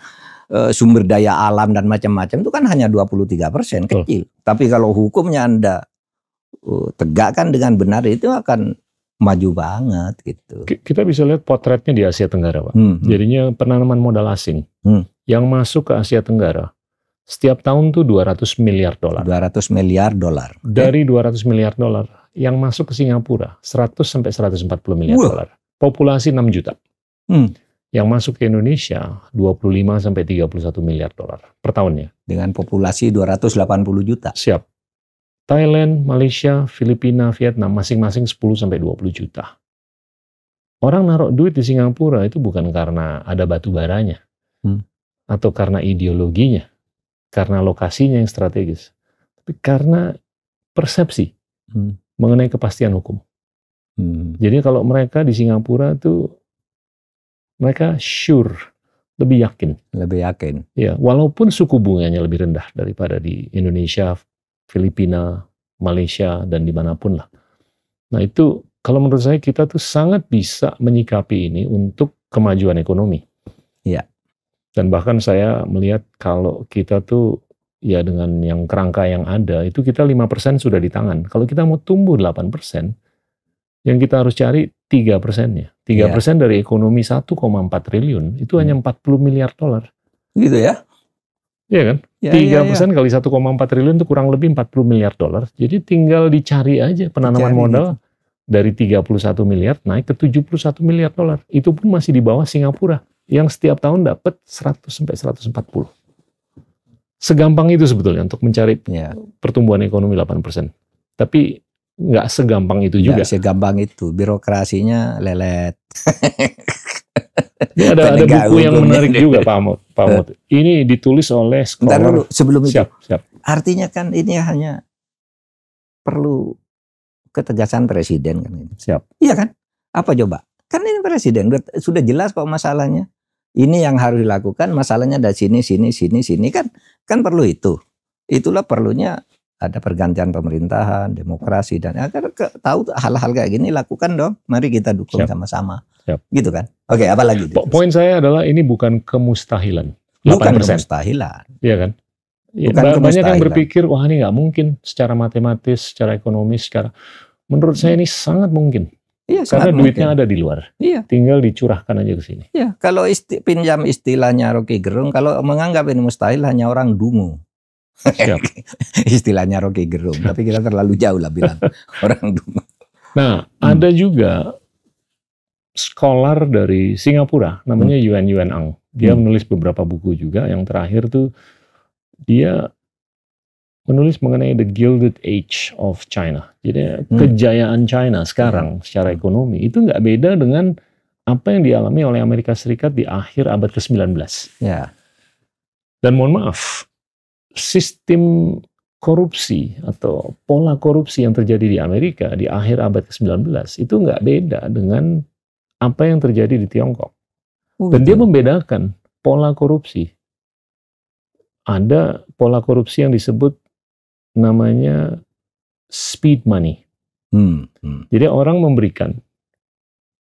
sumber daya alam dan macam-macam itu kan hanya 23%, kecil. Tapi kalau hukumnya Anda tegakkan dengan benar, itu akan maju banget gitu. Kita bisa lihat potretnya di Asia Tenggara, Pak. Jadinya penanaman modal asing yang masuk ke Asia Tenggara setiap tahun tuh 200 miliar dolar. 200 miliar dolar. Dari 200 miliar dolar yang masuk ke Singapura 100 sampai 140 miliar dolar. Populasi 6 juta. Yang masuk ke Indonesia 25 sampai 31 miliar dolar per tahunnya. Dengan populasi 280 juta. Siap. Thailand, Malaysia, Filipina, Vietnam masing-masing 10 sampai 20 juta. Orang naruh duit di Singapura itu bukan karena ada batu baranya atau karena ideologinya, karena lokasinya yang strategis, tapi karena persepsi mengenai kepastian hukum. Jadi kalau mereka di Singapura itu mereka sure, lebih yakin. Lebih yakin. Ya, walaupun suku bunganya lebih rendah daripada di Indonesia, Filipina, Malaysia, dan dimanapun lah. Nah itu, kalau menurut saya kita tuh sangat bisa menyikapi ini untuk kemajuan ekonomi. Ya. Dan bahkan saya melihat kalau kita tuh, ya dengan yang kerangka yang ada, itu kita 5% sudah di tangan. Kalau kita mau tumbuh 8%, yang kita harus cari 3%-nya. 3% dari ekonomi 1,4 triliun, itu hanya 40 miliar dolar. Gitu ya? Iya kan? 3% kali 1,4 triliun itu kurang lebih 40 miliar dolar. Jadi tinggal dicari aja penanaman modal dari 31 miliar naik ke 71 miliar dolar. Itu pun masih di bawah Singapura yang setiap tahun dapat 100 sampai 140. Segampang itu sebetulnya untuk mencari pertumbuhan ekonomi 8%. Tapi nggak segampang itu juga. Nggak segampang itu, birokrasinya lelet. Ini ada penegak buku yang hukumnya. menarik juga Pak Mut. Ini ditulis oleh Bentar scholar. dulu, sebelum itu. Siap. Artinya kan ini hanya perlu ketegasan presiden kan ini. Siap. Iya kan? Apa coba? Kan ini presiden sudah jelas kok masalahnya. Ini yang harus dilakukan, masalahnya dari sini kan perlu itu. Itulah perlunya ada pergantian pemerintahan, demokrasi dan agar tahu hal-hal kayak gini lakukan dong. Mari kita dukung sama-sama. Gitu kan? Oke, apa lagi? Poin saya adalah ini bukan kemustahilan. 8%. Bukan kemustahilan. Iya kan? Ya, banyak yang berpikir, wah ini nggak mungkin secara matematis, secara ekonomis, menurut saya ini sangat mungkin. Iya, karena duitnya ada di luar. Iya. Tinggal dicurahkan aja ke sini. Iya, kalau pinjam istilahnya Rocky Gerung, kalau menganggap ini mustahil hanya orang dungu. Siap. Istilahnya Rocky Gerung, tapi kita terlalu jauh lah bilang orang dungu. Nah, ada juga scholar dari Singapura, namanya Yuan Ang. Dia menulis beberapa buku juga. Yang terakhir tuh dia menulis mengenai the Gilded Age of China. Jadi kejayaan China sekarang secara ekonomi itu nggak beda dengan apa yang dialami oleh Amerika Serikat di akhir abad ke-19. Ya. Dan mohon maaf, sistem korupsi atau pola korupsi yang terjadi di Amerika di akhir abad ke-19 itu nggak beda dengan apa yang terjadi di Tiongkok. Dan dia membedakan pola korupsi. Ada pola korupsi yang disebut namanya speed money. Jadi orang memberikan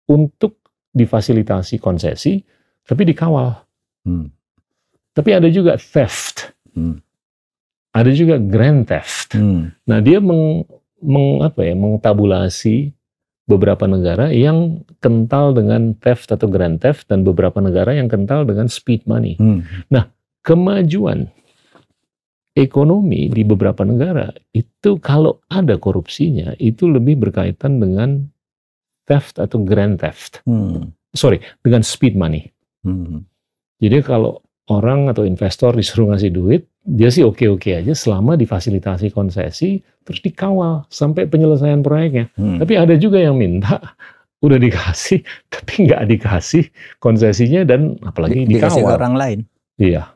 untuk difasilitasi konsesi, tapi dikawal. Tapi ada juga theft. Ada juga grand theft. Nah, dia mengtabulasi beberapa negara yang kental dengan theft atau grand theft dan beberapa negara yang kental dengan speed money. Nah, kemajuan ekonomi di beberapa negara itu kalau ada korupsinya itu lebih berkaitan dengan theft atau grand theft. Dengan speed money. Jadi kalau orang atau investor disuruh ngasih duit, dia sih oke-oke aja selama difasilitasi konsesi, terus dikawal sampai penyelesaian proyeknya. Tapi ada juga yang minta, udah dikasih, tapi nggak dikasih konsesinya dan apalagi dikasih dikawal. ke orang lain. Iya.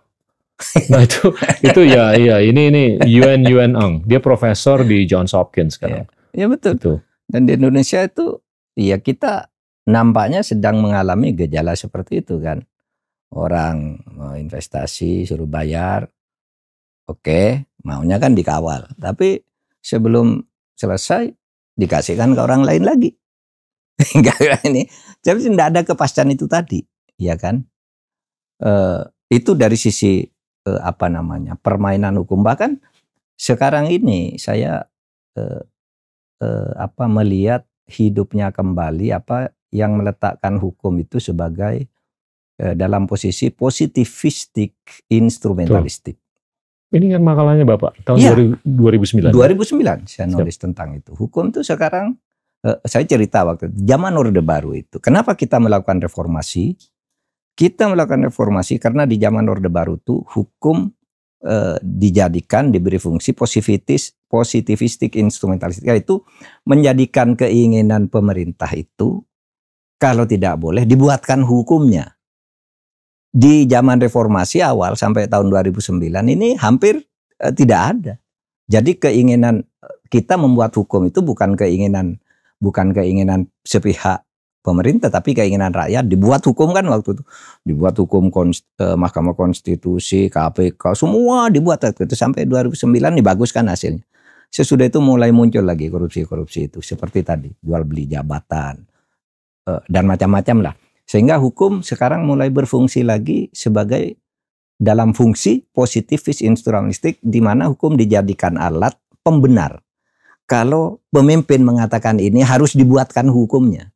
Nah itu ya ini Yuan Ang, dia profesor di Johns Hopkins sekarang. Ya betul. Itu. Dan di Indonesia itu, ya kita nampaknya sedang mengalami gejala seperti itu kan. Orang mau investasi suruh bayar, oke, maunya kan dikawal. Tapi sebelum selesai dikasihkan ke orang lain lagi. Ini, jadi tidak ada kepastian itu tadi, ya kan? Itu dari sisi permainan hukum. Bahkan sekarang ini saya melihat hidupnya kembali yang meletakkan hukum itu sebagai dalam posisi positivistik instrumentalistik. Ini kan makalahnya Bapak tahun 2009. 2009 saya nulis tentang itu. Hukum itu sekarang saya cerita waktu zaman Orde Baru itu. Kenapa kita melakukan reformasi? Kita melakukan reformasi karena di zaman Orde Baru itu hukum diberi fungsi positivistik instrumentalistik, yaitu menjadikan keinginan pemerintah itu kalau tidak boleh dibuatkan hukumnya. Di zaman reformasi awal sampai tahun 2009 ini hampir tidak ada. Jadi keinginan kita membuat hukum itu bukan keinginan sepihak pemerintah, tapi keinginan rakyat. Dibuat hukum kan waktu itu. Dibuat hukum Mahkamah Konstitusi, KPK, semua dibuat waktu itu sampai 2009 dibaguskan hasilnya. Sesudah itu mulai muncul lagi korupsi-korupsi itu seperti tadi, jual beli jabatan dan macam-macam lah. Sehingga hukum sekarang mulai berfungsi lagi sebagai dalam fungsi positivis instrumentalistik, di mana hukum dijadikan alat pembenar. Kalau pemimpin mengatakan ini harus dibuatkan hukumnya.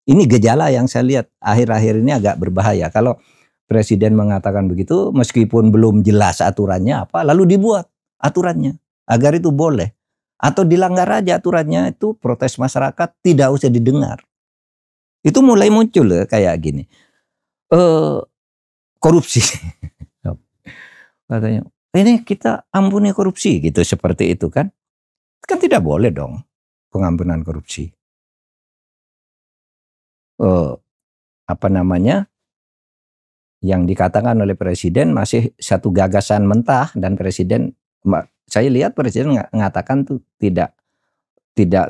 Ini gejala yang saya lihat akhir-akhir ini agak berbahaya. Kalau presiden mengatakan begitu, meskipun belum jelas aturannya apa, lalu dibuat aturannya agar itu boleh. Atau dilanggar aja aturannya, itu protes masyarakat tidak usah didengar. Itu mulai muncul kayak gini. Korupsi. Katanya, ini kita ampuni korupsi gitu, seperti itu kan. Kan tidak boleh dong pengampunan korupsi. apa namanya, yang dikatakan oleh presiden masih satu gagasan mentah, dan presiden, saya lihat presiden mengatakan tuh tidak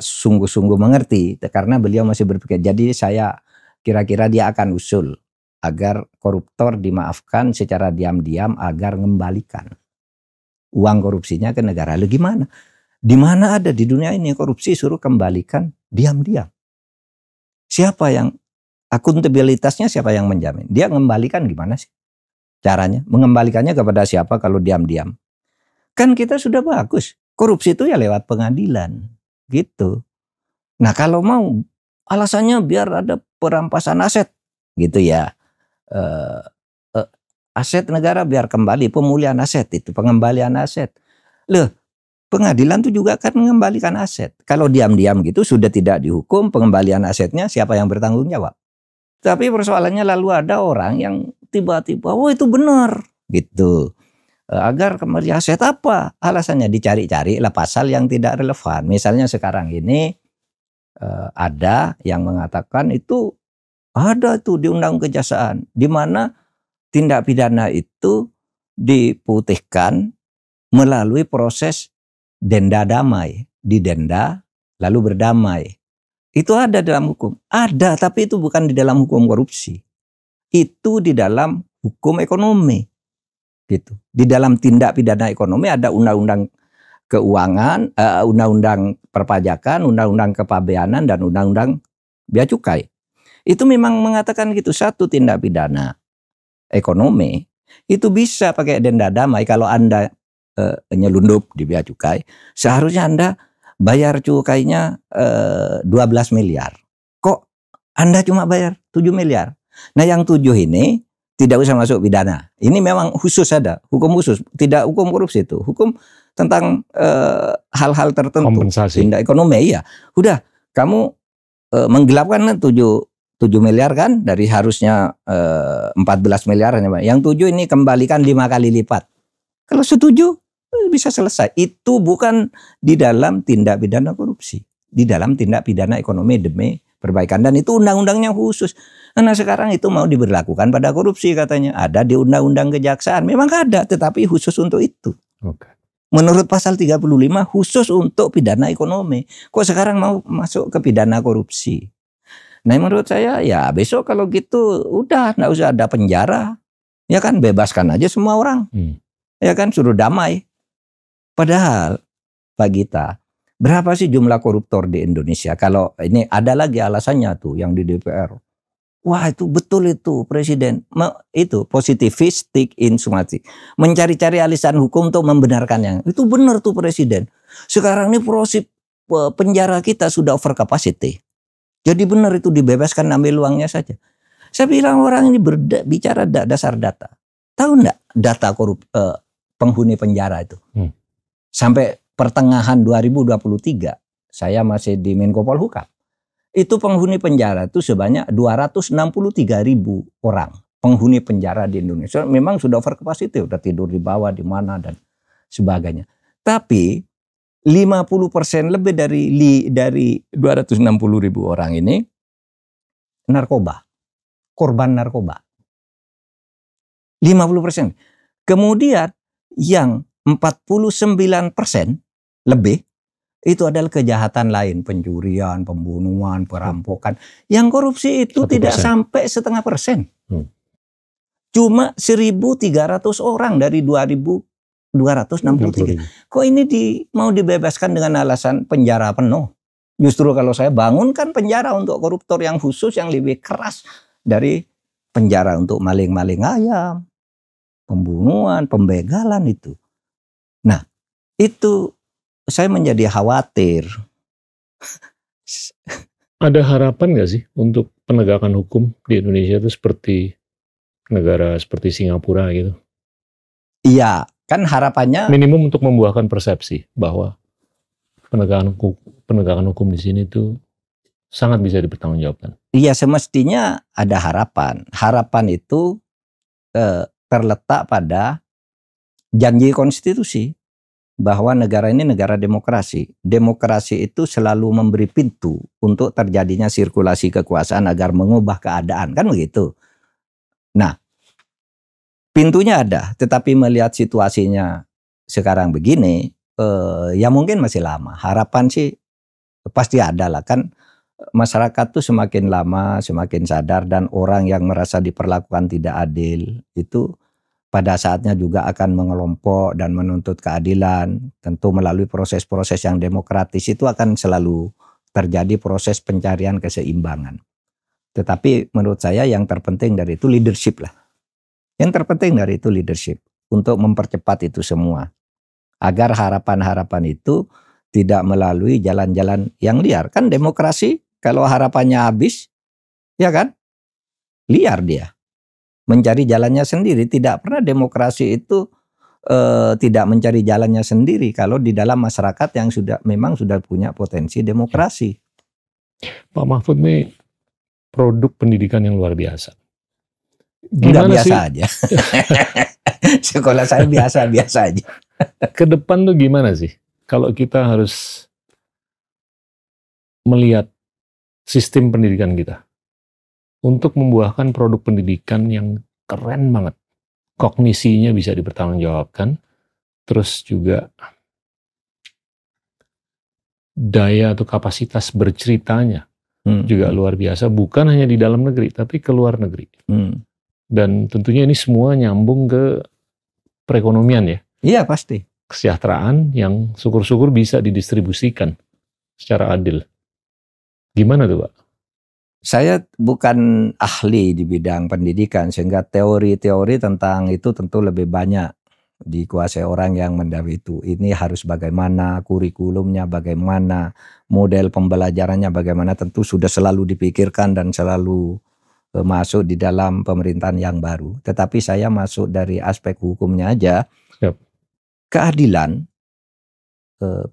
sungguh-sungguh mengerti, karena beliau masih berpikir. Jadi saya kira-kira dia akan usul agar koruptor dimaafkan secara diam-diam, agar mengembalikan uang korupsinya ke negara. Lalu gimana? Di mana ada di dunia ini korupsi suruh kembalikan diam-diam? Siapa yang akuntabilitasnya, siapa yang menjamin? Dia mengembalikan gimana sih caranya? Mengembalikannya kepada siapa kalau diam-diam? Kan kita sudah bagus. Korupsi itu ya lewat pengadilan. Gitu. Nah kalau mau alasannya biar ada perampasan aset. Gitu ya. Aset negara biar kembali. Pemulihan aset itu. Pengembalian aset. Loh, pengadilan itu juga akan mengembalikan aset. Kalau diam-diam gitu sudah tidak dihukum, pengembalian asetnya siapa yang bertanggung jawab? Tapi persoalannya lalu ada orang yang tiba-tiba, oh itu benar gitu. Agar kembali aset apa? Alasannya dicari-cari lah pasal yang tidak relevan. Misalnya sekarang ini ada yang mengatakan itu ada tuh di Undang Kejaksaan, di mana tindak pidana itu diputihkan melalui proses denda damai, didenda lalu berdamai. Itu ada dalam hukum. Ada, tapi itu bukan di dalam hukum korupsi. Itu di dalam hukum ekonomi. Gitu. Di dalam tindak pidana ekonomi ada undang-undang keuangan, undang-undang perpajakan, undang-undang kepabeanan, dan undang-undang bea cukai. Itu memang mengatakan gitu, satu tindak pidana ekonomi itu bisa pakai denda damai. Kalau Anda nyelundup di bea cukai, seharusnya Anda bayar cukainya 12 miliar. Kok Anda cuma bayar 7 miliar? Nah yang 7 ini tidak usah masuk pidana. Ini memang khusus ada, hukum khusus. Tidak hukum korupsi itu. Hukum tentang hal-hal tertentu. Kompensasi. Tindak ekonomi, iya. Udah, kamu menggelapkan 7 miliar kan, dari harusnya 14 miliar. Yang 7 ini kembalikan 5 kali lipat. Kalau setuju, bisa selesai. Itu bukan di dalam tindak pidana korupsi, di dalam tindak pidana ekonomi demi perbaikan, dan itu undang-undangnya khusus. Nah sekarang itu mau diberlakukan pada korupsi katanya. Ada di Undang-Undang Kejaksaan, memang ada, tetapi khusus untuk itu. Okay. Menurut pasal 35 khusus untuk pidana ekonomi. Kok sekarang mau masuk ke pidana korupsi? Nah menurut saya ya besok kalau gitu udah nggak usah ada penjara, ya kan, bebaskan aja semua orang, ya kan, suruh damai. Padahal Pak Gita, berapa sih jumlah koruptor di Indonesia? Kalau ini ada lagi alasannya tuh yang di DPR. Wah itu betul itu presiden. Itu positivistik insumatik. Mencari-cari alisan hukum untuk membenarkannya. Itu benar tuh presiden. Sekarang ini proses penjara kita sudah over capacity. Jadi benar itu dibebaskan, ambil uangnya saja. Saya bilang orang ini bicara dasar data. Tahu enggak data penghuni penjara itu? Sampai pertengahan 2023, saya masih di Menko Polhukam. Itu penghuni penjara itu sebanyak 263.000 orang. Penghuni penjara di Indonesia memang sudah over capacity, udah tidur di bawah, di mana dan sebagainya. Tapi 50% lebih dari 260.000 orang ini narkoba, korban narkoba. 50%. Kemudian yang 49% lebih itu adalah kejahatan lain, pencurian, pembunuhan, perampokan. Yang korupsi itu 1%. Tidak sampai 0,5%. Cuma 1.300 orang dari 2.263. Kok ini mau dibebaskan dengan alasan penjara penuh? Justru kalau saya bangunkan penjara untuk koruptor yang khusus, yang lebih keras dari penjara untuk maling-maling ayam, pembunuhan, pembegalan itu. Nah, itu saya menjadi khawatir. Ada harapan nggak sih untuk penegakan hukum di Indonesia itu seperti negara seperti Singapura gitu? Iya, kan harapannya minimum untuk membuahkan persepsi bahwa penegakan hukum di sini itu sangat bisa dipertanggungjawabkan. Iya, semestinya ada harapan. Harapan itu terletak pada janji konstitusi. bahwa negara ini negara demokrasi. Demokrasi itu selalu memberi pintu untuk terjadinya sirkulasi kekuasaan agar mengubah keadaan, kan begitu. Nah, pintunya ada, tetapi melihat situasinya sekarang begini, ya mungkin masih lama. Harapan sih pasti ada lah, kan masyarakat tuh semakin lama semakin sadar, dan orang yang merasa diperlakukan tidak adil itu pada saatnya juga akan mengelompok dan menuntut keadilan. Tentu melalui proses-proses yang demokratis itu akan selalu terjadi proses pencarian keseimbangan. Tetapi menurut saya yang terpenting dari itu leadership lah. Yang terpenting dari itu leadership untuk mempercepat itu semua. Agar harapan-harapan itu tidak melalui jalan-jalan yang liar. Kan demokrasi kalau harapannya habis, ya kan, liar dia. Mencari jalannya sendiri. Tidak pernah demokrasi itu tidak mencari jalannya sendiri kalau di dalam masyarakat yang memang sudah punya potensi demokrasi. Pak Mahfud ini produk pendidikan yang luar biasa. Enggak biasa aja. Sekolah saya biasa-biasa aja. Ke depan tuh gimana sih? Kalau kita harus melihat sistem pendidikan kita untuk membuahkan produk pendidikan yang keren banget. Kognisinya bisa dipertanggungjawabkan, terus juga daya atau kapasitas berceritanya juga luar biasa, bukan hanya di dalam negeri, tapi ke luar negeri. Dan tentunya ini semua nyambung ke perekonomian ya. Iya pasti. Kesejahteraan yang syukur-syukur bisa didistribusikan secara adil. Gimana tuh Pak? Saya bukan ahli di bidang pendidikan, sehingga teori-teori tentang itu tentu lebih banyak dikuasai orang yang mendahului itu. Ini harus bagaimana, kurikulumnya bagaimana, model pembelajarannya bagaimana, tentu sudah selalu dipikirkan dan selalu masuk di dalam pemerintahan yang baru. Tetapi saya masuk dari aspek hukumnya aja. Siap. Keadilan,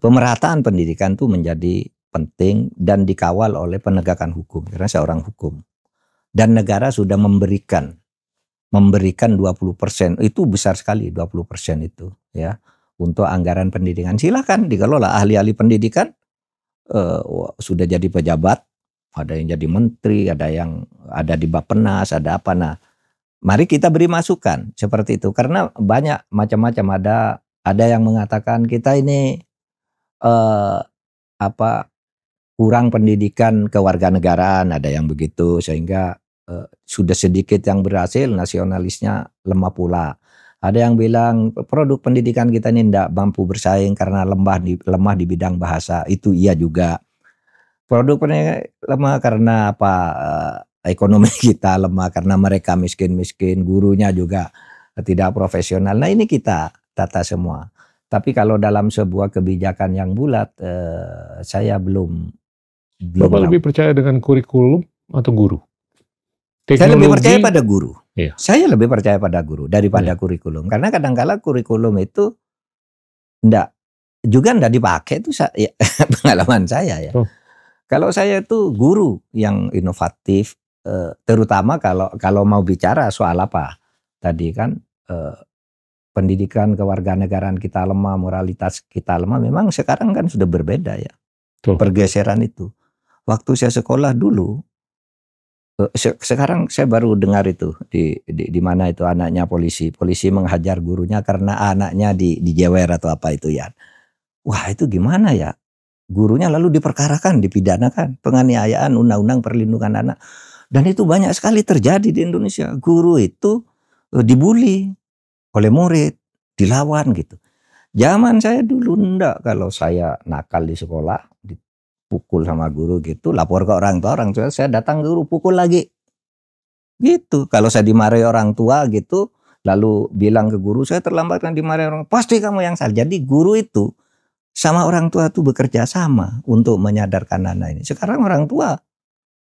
pemerataan pendidikan itu menjadi penting dan dikawal oleh penegakan hukum. Karena saya orang hukum. Dan negara sudah memberikan 20%, itu besar sekali 20% itu ya untuk anggaran pendidikan. Silakan dikelola. Ahli-ahli pendidikan sudah jadi pejabat, ada yang jadi menteri, ada yang ada di Bappenas, ada apa. Nah, mari kita beri masukan seperti itu, karena banyak macam-macam. Ada yang mengatakan kita ini kurang pendidikan kewarganegaraan, ada yang begitu, sehingga sudah sedikit yang berhasil, nasionalisnya lemah pula. Ada yang bilang produk pendidikan kita ini tidak mampu bersaing karena lemah di bidang bahasa. Itu iya juga. Produk pendidikan lemah karena ekonomi kita lemah karena mereka miskin-miskin, gurunya juga tidak profesional. Nah ini kita tata semua. Tapi kalau dalam sebuah kebijakan yang bulat, saya belum. Bapak lebih percaya dengan kurikulum atau guru? Teknologi, saya lebih percaya pada guru. Iya. Saya lebih percaya pada guru daripada kurikulum. Karena kadang-kala kurikulum itu enggak dipakai, itu pengalaman saya ya. Kalau saya itu guru yang inovatif, terutama kalau mau bicara soal apa tadi kan, pendidikan kewarganegaraan kita lemah, moralitas kita lemah. Memang sekarang kan sudah berbeda ya. Pergeseran itu. Waktu saya sekolah dulu, sekarang saya baru dengar itu di mana itu anaknya polisi menghajar gurunya karena anaknya dijewer atau apa itu ya. Wah itu gimana ya? Gurunya lalu diperkarakan, dipidanakan, penganiayaan, undang-undang perlindungan anak. Dan itu banyak sekali terjadi di Indonesia. Guru itu dibully oleh murid, dilawan gitu. Zaman saya dulu enggak, kalau saya nakal di sekolah, dipukul sama guru gitu, lapor ke orang tua saya datang ke guru, pukul lagi. Gitu. Kalau saya dimarahi orang tua gitu, lalu bilang ke guru, saya terlambat kan dimarahi orang, pasti kamu yang salah. Jadi guru itu sama orang tua itu bekerja sama untuk menyadarkan anak ini. Sekarang orang tua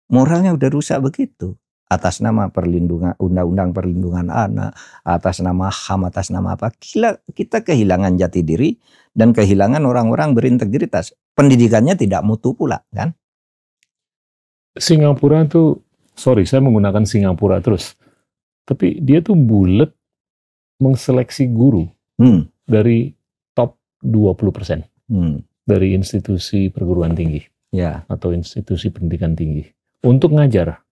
moralnya udah rusak begitu. Atas nama perlindungan, undang-undang perlindungan anak, atas nama HAM, atas nama apa, kita kehilangan jati diri dan kehilangan orang-orang berintegritas. Pendidikannya tidak mutu pula kan. Singapura tuh, saya menggunakan Singapura terus, tapi dia tuh bulat mengseleksi guru dari top 20% dari institusi perguruan tinggi Ya. atau institusi pendidikan tinggi untuk ngajar.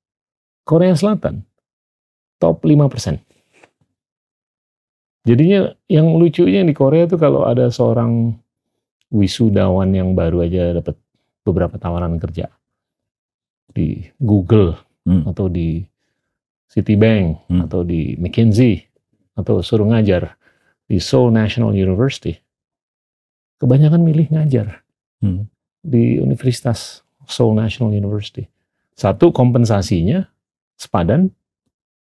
Korea Selatan top 5%. Jadinya yang lucunya di Korea itu kalau ada seorang wisudawan yang baru aja dapat beberapa tawaran kerja di Google atau di Citibank atau di McKinsey atau suruh ngajar di Seoul National University, kebanyakan milih ngajar di Universitas Seoul National University. Satu, kompensasinya sepadan,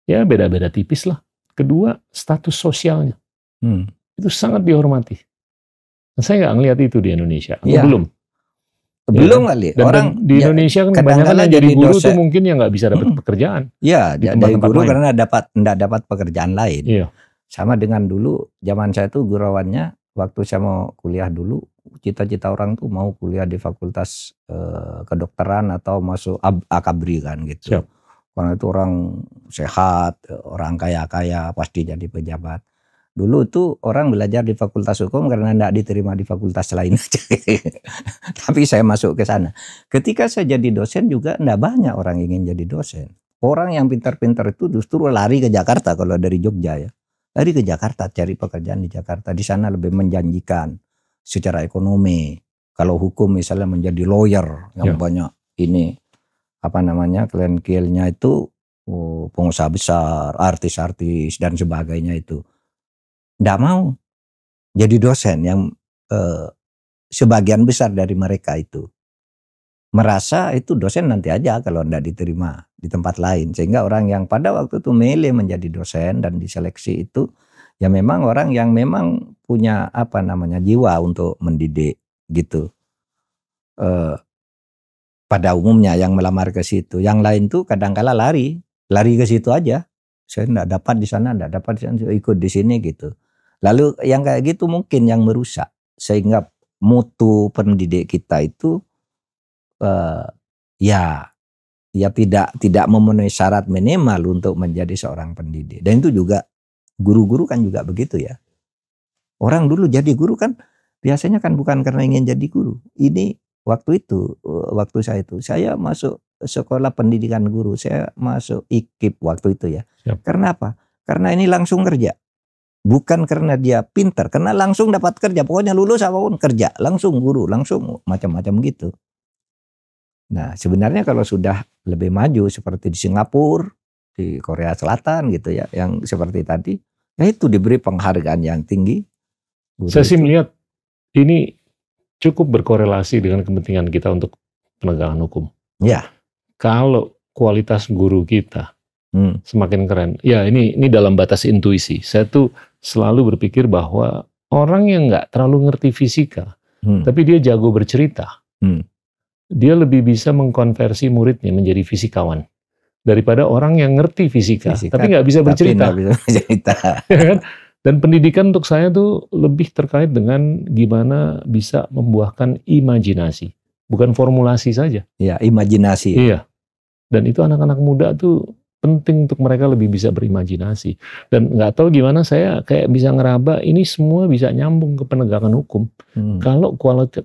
ya beda-beda tipis lah. Kedua, status sosialnya itu sangat dihormati. Saya nggak ngelihat itu di Indonesia. Ya. Belum Kali. Dan di Indonesia kan kebanyakan yang jadi guru tuh mungkin yang nggak bisa dapat pekerjaan. Iya, jadi guru lain. Karena nggak dapat pekerjaan lain. Iya. Sama dengan dulu zaman saya tuh gurawannya, waktu saya mau kuliah dulu, cita-cita orang tuh mau kuliah di fakultas kedokteran atau masuk akabri kan gitu. Siap. Karena itu orang sehat, orang kaya-kaya pasti jadi pejabat. Dulu tuh orang belajar di fakultas hukum karena tidak diterima di fakultas lain aja. Tapi saya masuk ke sana. Ketika saya jadi dosen juga tidak banyak orang ingin jadi dosen. Orang yang pintar-pintar itu justru lari ke Jakarta kalau dari Jogja ya. Lari ke Jakarta, cari pekerjaan di Jakarta. Di sana lebih menjanjikan secara ekonomi. Kalau hukum misalnya menjadi lawyer yang banyak ini kliennya itu pengusaha besar, artis-artis dan sebagainya itu. Nggak mau jadi dosen yang sebagian besar dari mereka itu merasa itu dosen nanti aja kalau nggak diterima di tempat lain. Sehingga orang yang pada waktu itu milih menjadi dosen dan diseleksi itu ya memang orang yang memang punya jiwa untuk mendidik gitu. Pada umumnya yang melamar ke situ. Yang lain tuh kadang-kala lari ke situ aja. Saya nggak dapat di sana, nggak dapat di sana, ikut di sini gitu. Lalu yang kayak gitu mungkin yang merusak sehingga mutu pendidik kita itu tidak memenuhi syarat minimal untuk menjadi seorang pendidik. Dan itu juga guru-guru kan juga begitu ya. Orang dulu jadi guru kan biasanya kan bukan karena ingin jadi guru. Ini waktu saya masuk sekolah pendidikan guru, saya masuk IKIP waktu itu ya. Siap. Karena apa? Karena ini langsung kerja. Bukan karena dia pintar, karena langsung dapat kerja. Pokoknya lulus apapun kerja, langsung guru, langsung macam-macam gitu. Nah sebenarnya kalau sudah lebih maju seperti di Singapura, di Korea Selatan gitu ya, yang seperti tadi, ya itu diberi penghargaan yang tinggi. Saya sih melihat ini cukup berkorelasi dengan kepentingan kita untuk penegakan hukum. Ya. Kalau kualitas guru kita semakin keren, ya ini dalam batas intuisi. Saya tuh selalu berpikir bahwa orang yang nggak terlalu ngerti fisika, tapi dia jago bercerita, dia lebih bisa mengkonversi muridnya menjadi fisikawan daripada orang yang ngerti fisika tapi nggak bisa bercerita. Dan pendidikan untuk saya tuh lebih terkait dengan gimana bisa membuahkan imajinasi, bukan formulasi saja. Iya, imajinasi. Iya. Dan itu anak-anak muda tuh penting untuk mereka lebih bisa berimajinasi. Dan nggak tahu gimana saya kayak bisa ngeraba ini semua bisa nyambung ke penegakan hukum. Kalau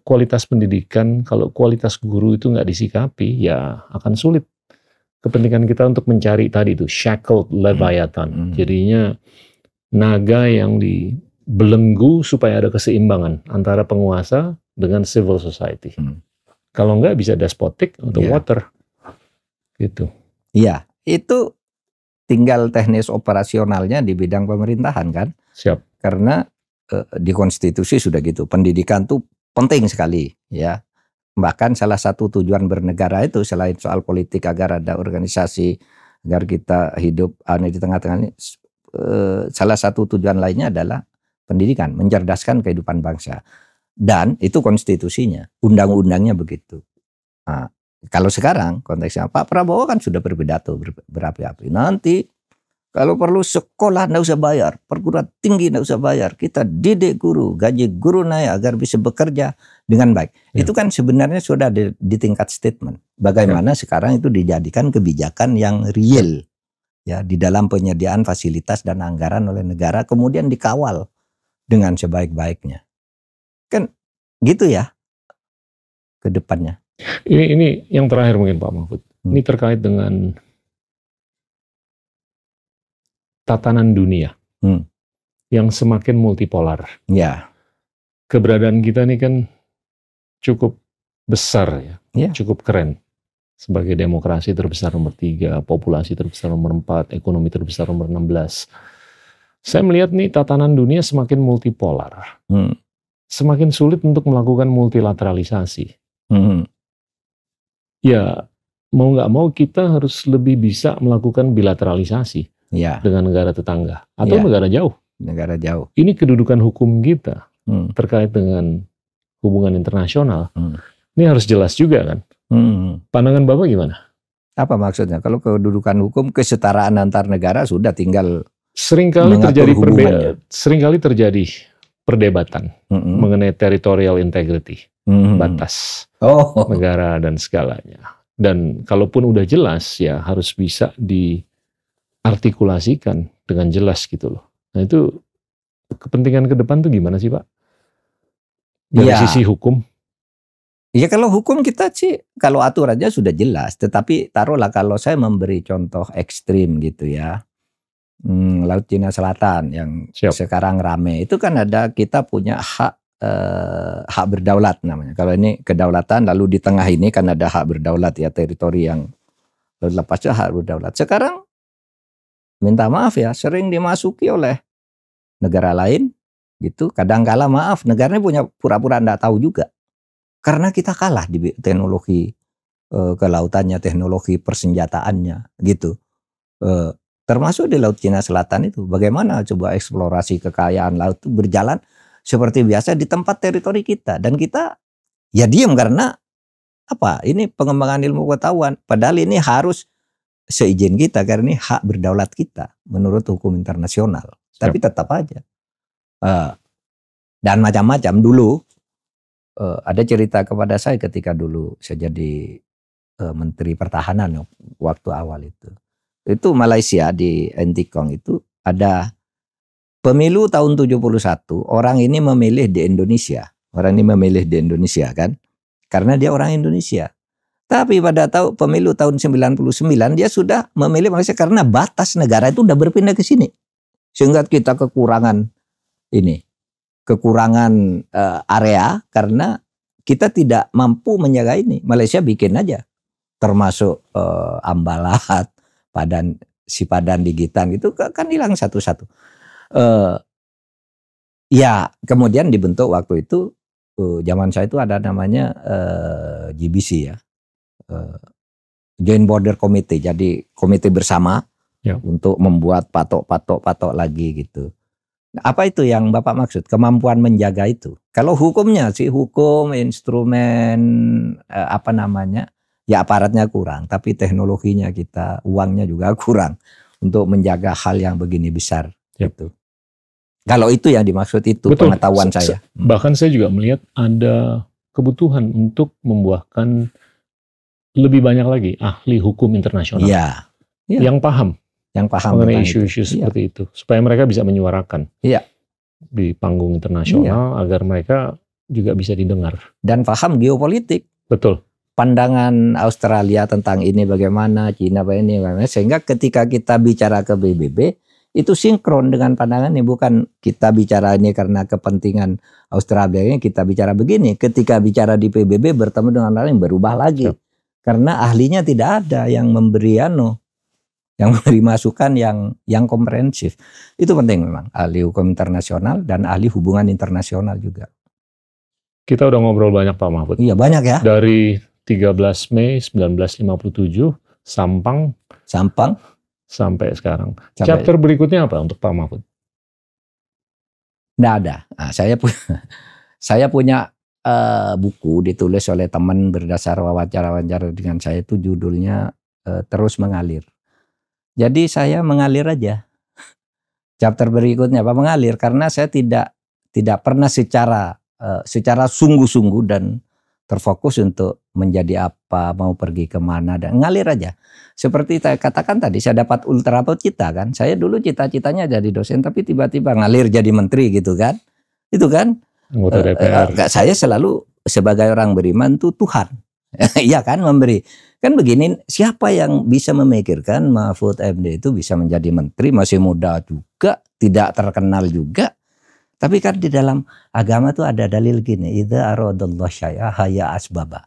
kualitas pendidikan, kalau kualitas guru itu nggak disikapi, ya akan sulit kepentingan kita untuk mencari tadi itu shackled leviathan. Jadinya naga yang dibelenggu supaya ada keseimbangan antara penguasa dengan civil society. Kalau nggak bisa despotik untuk water. Gitu. Iya, itu tinggal teknis operasionalnya di bidang pemerintahan kan. Siap. Karena di konstitusi sudah gitu. Pendidikan tuh penting sekali ya. Bahkan salah satu tujuan bernegara itu selain soal politik agar ada organisasi, agar kita hidup di tengah-tengah ini, salah satu tujuan lainnya adalah pendidikan, mencerdaskan kehidupan bangsa. Dan itu konstitusinya, undang-undangnya begitu. Nah, kalau sekarang konteksnya Pak Prabowo kan sudah berpidato berapi-api. Nanti kalau perlu sekolah nggak usah bayar, perguruan tinggi nggak usah bayar. Kita didik guru, gaji guru naik agar bisa bekerja dengan baik. Itu kan sebenarnya sudah di tingkat statement. Bagaimana sekarang itu dijadikan kebijakan yang real. Ya, di dalam penyediaan fasilitas dan anggaran oleh negara, kemudian dikawal dengan sebaik-baiknya. Kan gitu ya ke depannya. Ini yang terakhir mungkin Pak Mahfud. Ini terkait dengan tatanan dunia yang semakin multipolar. Ya. Keberadaan kita ini kan cukup besar ya, cukup keren. Sebagai demokrasi terbesar nomor 3, populasi terbesar nomor 4, ekonomi terbesar nomor 16. Saya melihat nih tatanan dunia semakin multipolar. Semakin sulit untuk melakukan multilateralisasi. Ya, mau nggak mau kita harus lebih bisa melakukan bilateralisasi dengan negara tetangga atau negara jauh. Negara jauh. Ini kedudukan hukum kita terkait dengan hubungan internasional. Ini harus jelas juga kan. Pandangan Bapak gimana? Apa maksudnya? Kalau kedudukan hukum, kesetaraan antar negara sudah tinggal seringkali terjadi perdebatan mengenai territorial integrity, batas negara dan segalanya. Dan kalaupun udah jelas ya harus bisa diartikulasikan dengan jelas gitu loh. Nah itu kepentingan ke depan tuh gimana sih Pak? Dari sisi hukum? Ya kalau hukum kita sih, kalau aturannya sudah jelas. Tetapi taruhlah kalau saya memberi contoh ekstrim gitu ya. Laut Cina Selatan yang sekarang rame. Itu kan ada, kita punya hak berdaulat namanya. Kalau ini kedaulatan, lalu di tengah ini kan ada hak berdaulat ya, teritori yang lalu lepasnya hak berdaulat. Sekarang minta maaf ya, sering dimasuki oleh negara lain gitu. Kadang-kala maaf, negaranya punya pura-pura enggak tahu juga. Karena kita kalah di teknologi kelautannya, teknologi persenjataannya gitu. Termasuk di Laut Cina Selatan itu. Bagaimana coba eksplorasi kekayaan laut itu berjalan seperti biasa di tempat teritori kita. Dan kita ya diam karena apa? Ini pengembangan ilmu pengetahuan. Padahal ini harus seizin kita karena ini hak berdaulat kita menurut hukum internasional. Tapi tetap aja. Dan macam-macam dulu. Ada cerita kepada saya ketika dulu saya jadi Menteri Pertahanan waktu awal itu. Itu Malaysia di Entikong itu ada pemilu tahun 71, orang ini memilih di Indonesia. Orang ini memilih di Indonesia kan. Karena dia orang Indonesia. Tapi pada pemilu tahun 99 dia sudah memilih Malaysia karena batas negara itu udah berpindah ke sini. Sehingga kita kekurangan ini. Kekurangan area karena kita tidak mampu menjaga ini. Malaysia bikin aja, termasuk Ambalat, Padan Digitan itu kan hilang satu-satu. Ya kemudian dibentuk waktu itu zaman saya itu ada namanya GBC ya, Joint Border Committee. Jadi komite bersama untuk membuat patok lagi gitu. Apa itu yang Bapak maksud? Kemampuan menjaga itu. Kalau hukumnya sih, hukum, instrumen, apa namanya, ya aparatnya kurang. Tapi teknologinya kita, uangnya juga kurang. Untuk menjaga hal yang begini besar. Gitu. Kalau itu yang dimaksud itu, betul, pengetahuan saya. Bahkan saya juga melihat ada kebutuhan untuk membuahkan lebih banyak lagi ahli hukum internasional. Yang paham. Mengenai isu-isu seperti itu, supaya mereka bisa menyuarakan di panggung internasional agar mereka juga bisa didengar dan paham geopolitik. Betul. Pandangan Australia tentang ini bagaimana, Cina bagaimana, sehingga ketika kita bicara ke PBB itu sinkron dengan pandangan ini. Bukan kita bicara ini karena kepentingan Australia ini kita bicara begini. Ketika bicara di PBB bertemu dengan orang yang berubah lagi karena ahlinya tidak ada yang memberi yang memberi masukan yang komprehensif. Itu penting memang, ahli hukum internasional dan ahli hubungan internasional juga. Kita udah ngobrol banyak Pak Mahfud. Iya banyak ya. Dari 13 Mei 1957 Sampang sampai sekarang. Chapter berikutnya apa untuk Pak Mahfud? Nggak ada. Nah, saya punya buku ditulis oleh teman berdasar wawancara dengan saya, itu judulnya Terus Mengalir. Jadi saya mengalir aja. Chapter berikutnya apa? Mengalir karena saya tidak pernah secara sungguh-sungguh dan terfokus untuk menjadi apa, mau pergi kemana, dan ngalir aja. Seperti saya katakan tadi, saya dapat ultraviolet cita kan. Saya dulu cita-citanya jadi dosen, tapi tiba-tiba ngalir jadi menteri gitu kan. Itu kan. Anggota DPR. Saya selalu sebagai orang beriman tuh Tuhan. Iya kan, memberi. Kan begini, siapa yang bisa memikirkan Mahfud MD itu bisa menjadi menteri, masih muda juga, tidak terkenal juga. Tapi kan di dalam agama tuh ada dalil gini, idza aradallahu syai'a haya asbaba.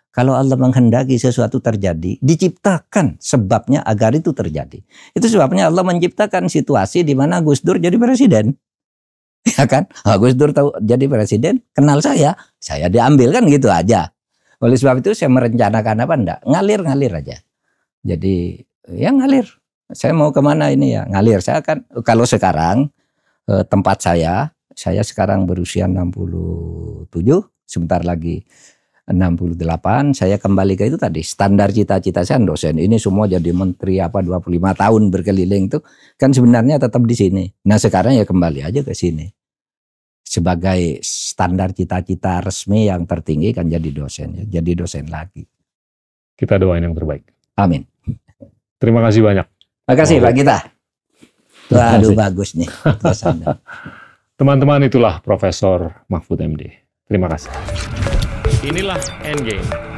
Kalau Allah menghendaki sesuatu terjadi, diciptakan sebabnya agar itu terjadi. Itu sebabnya Allah menciptakan situasi di mana Gus Dur jadi presiden. Ya kan? Gus Dur tahu jadi presiden, kenal saya diambil kan gitu aja. Oleh sebab itu saya merencanakan apa enggak? Ngalir aja. Jadi ya ngalir. Saya mau kemana ini ya? Ngalir. Saya kan kalau sekarang tempat saya sekarang berusia 67, sebentar lagi 68, saya kembali ke itu tadi, standar cita-cita saya dosen. Ini semua jadi menteri 25 tahun berkeliling itu kan sebenarnya tetap di sini. Nah sekarang ya kembali aja ke sini. Sebagai standar cita-cita resmi yang tertinggi kan jadi dosen, ya. Jadi dosen lagi. Kita doain yang terbaik. Amin. Terima kasih banyak. Terima kasih Pak Gita. Waduh bagus nih. Teman-teman, itulah Profesor Mahfud MD. Terima kasih. Inilah Endgame.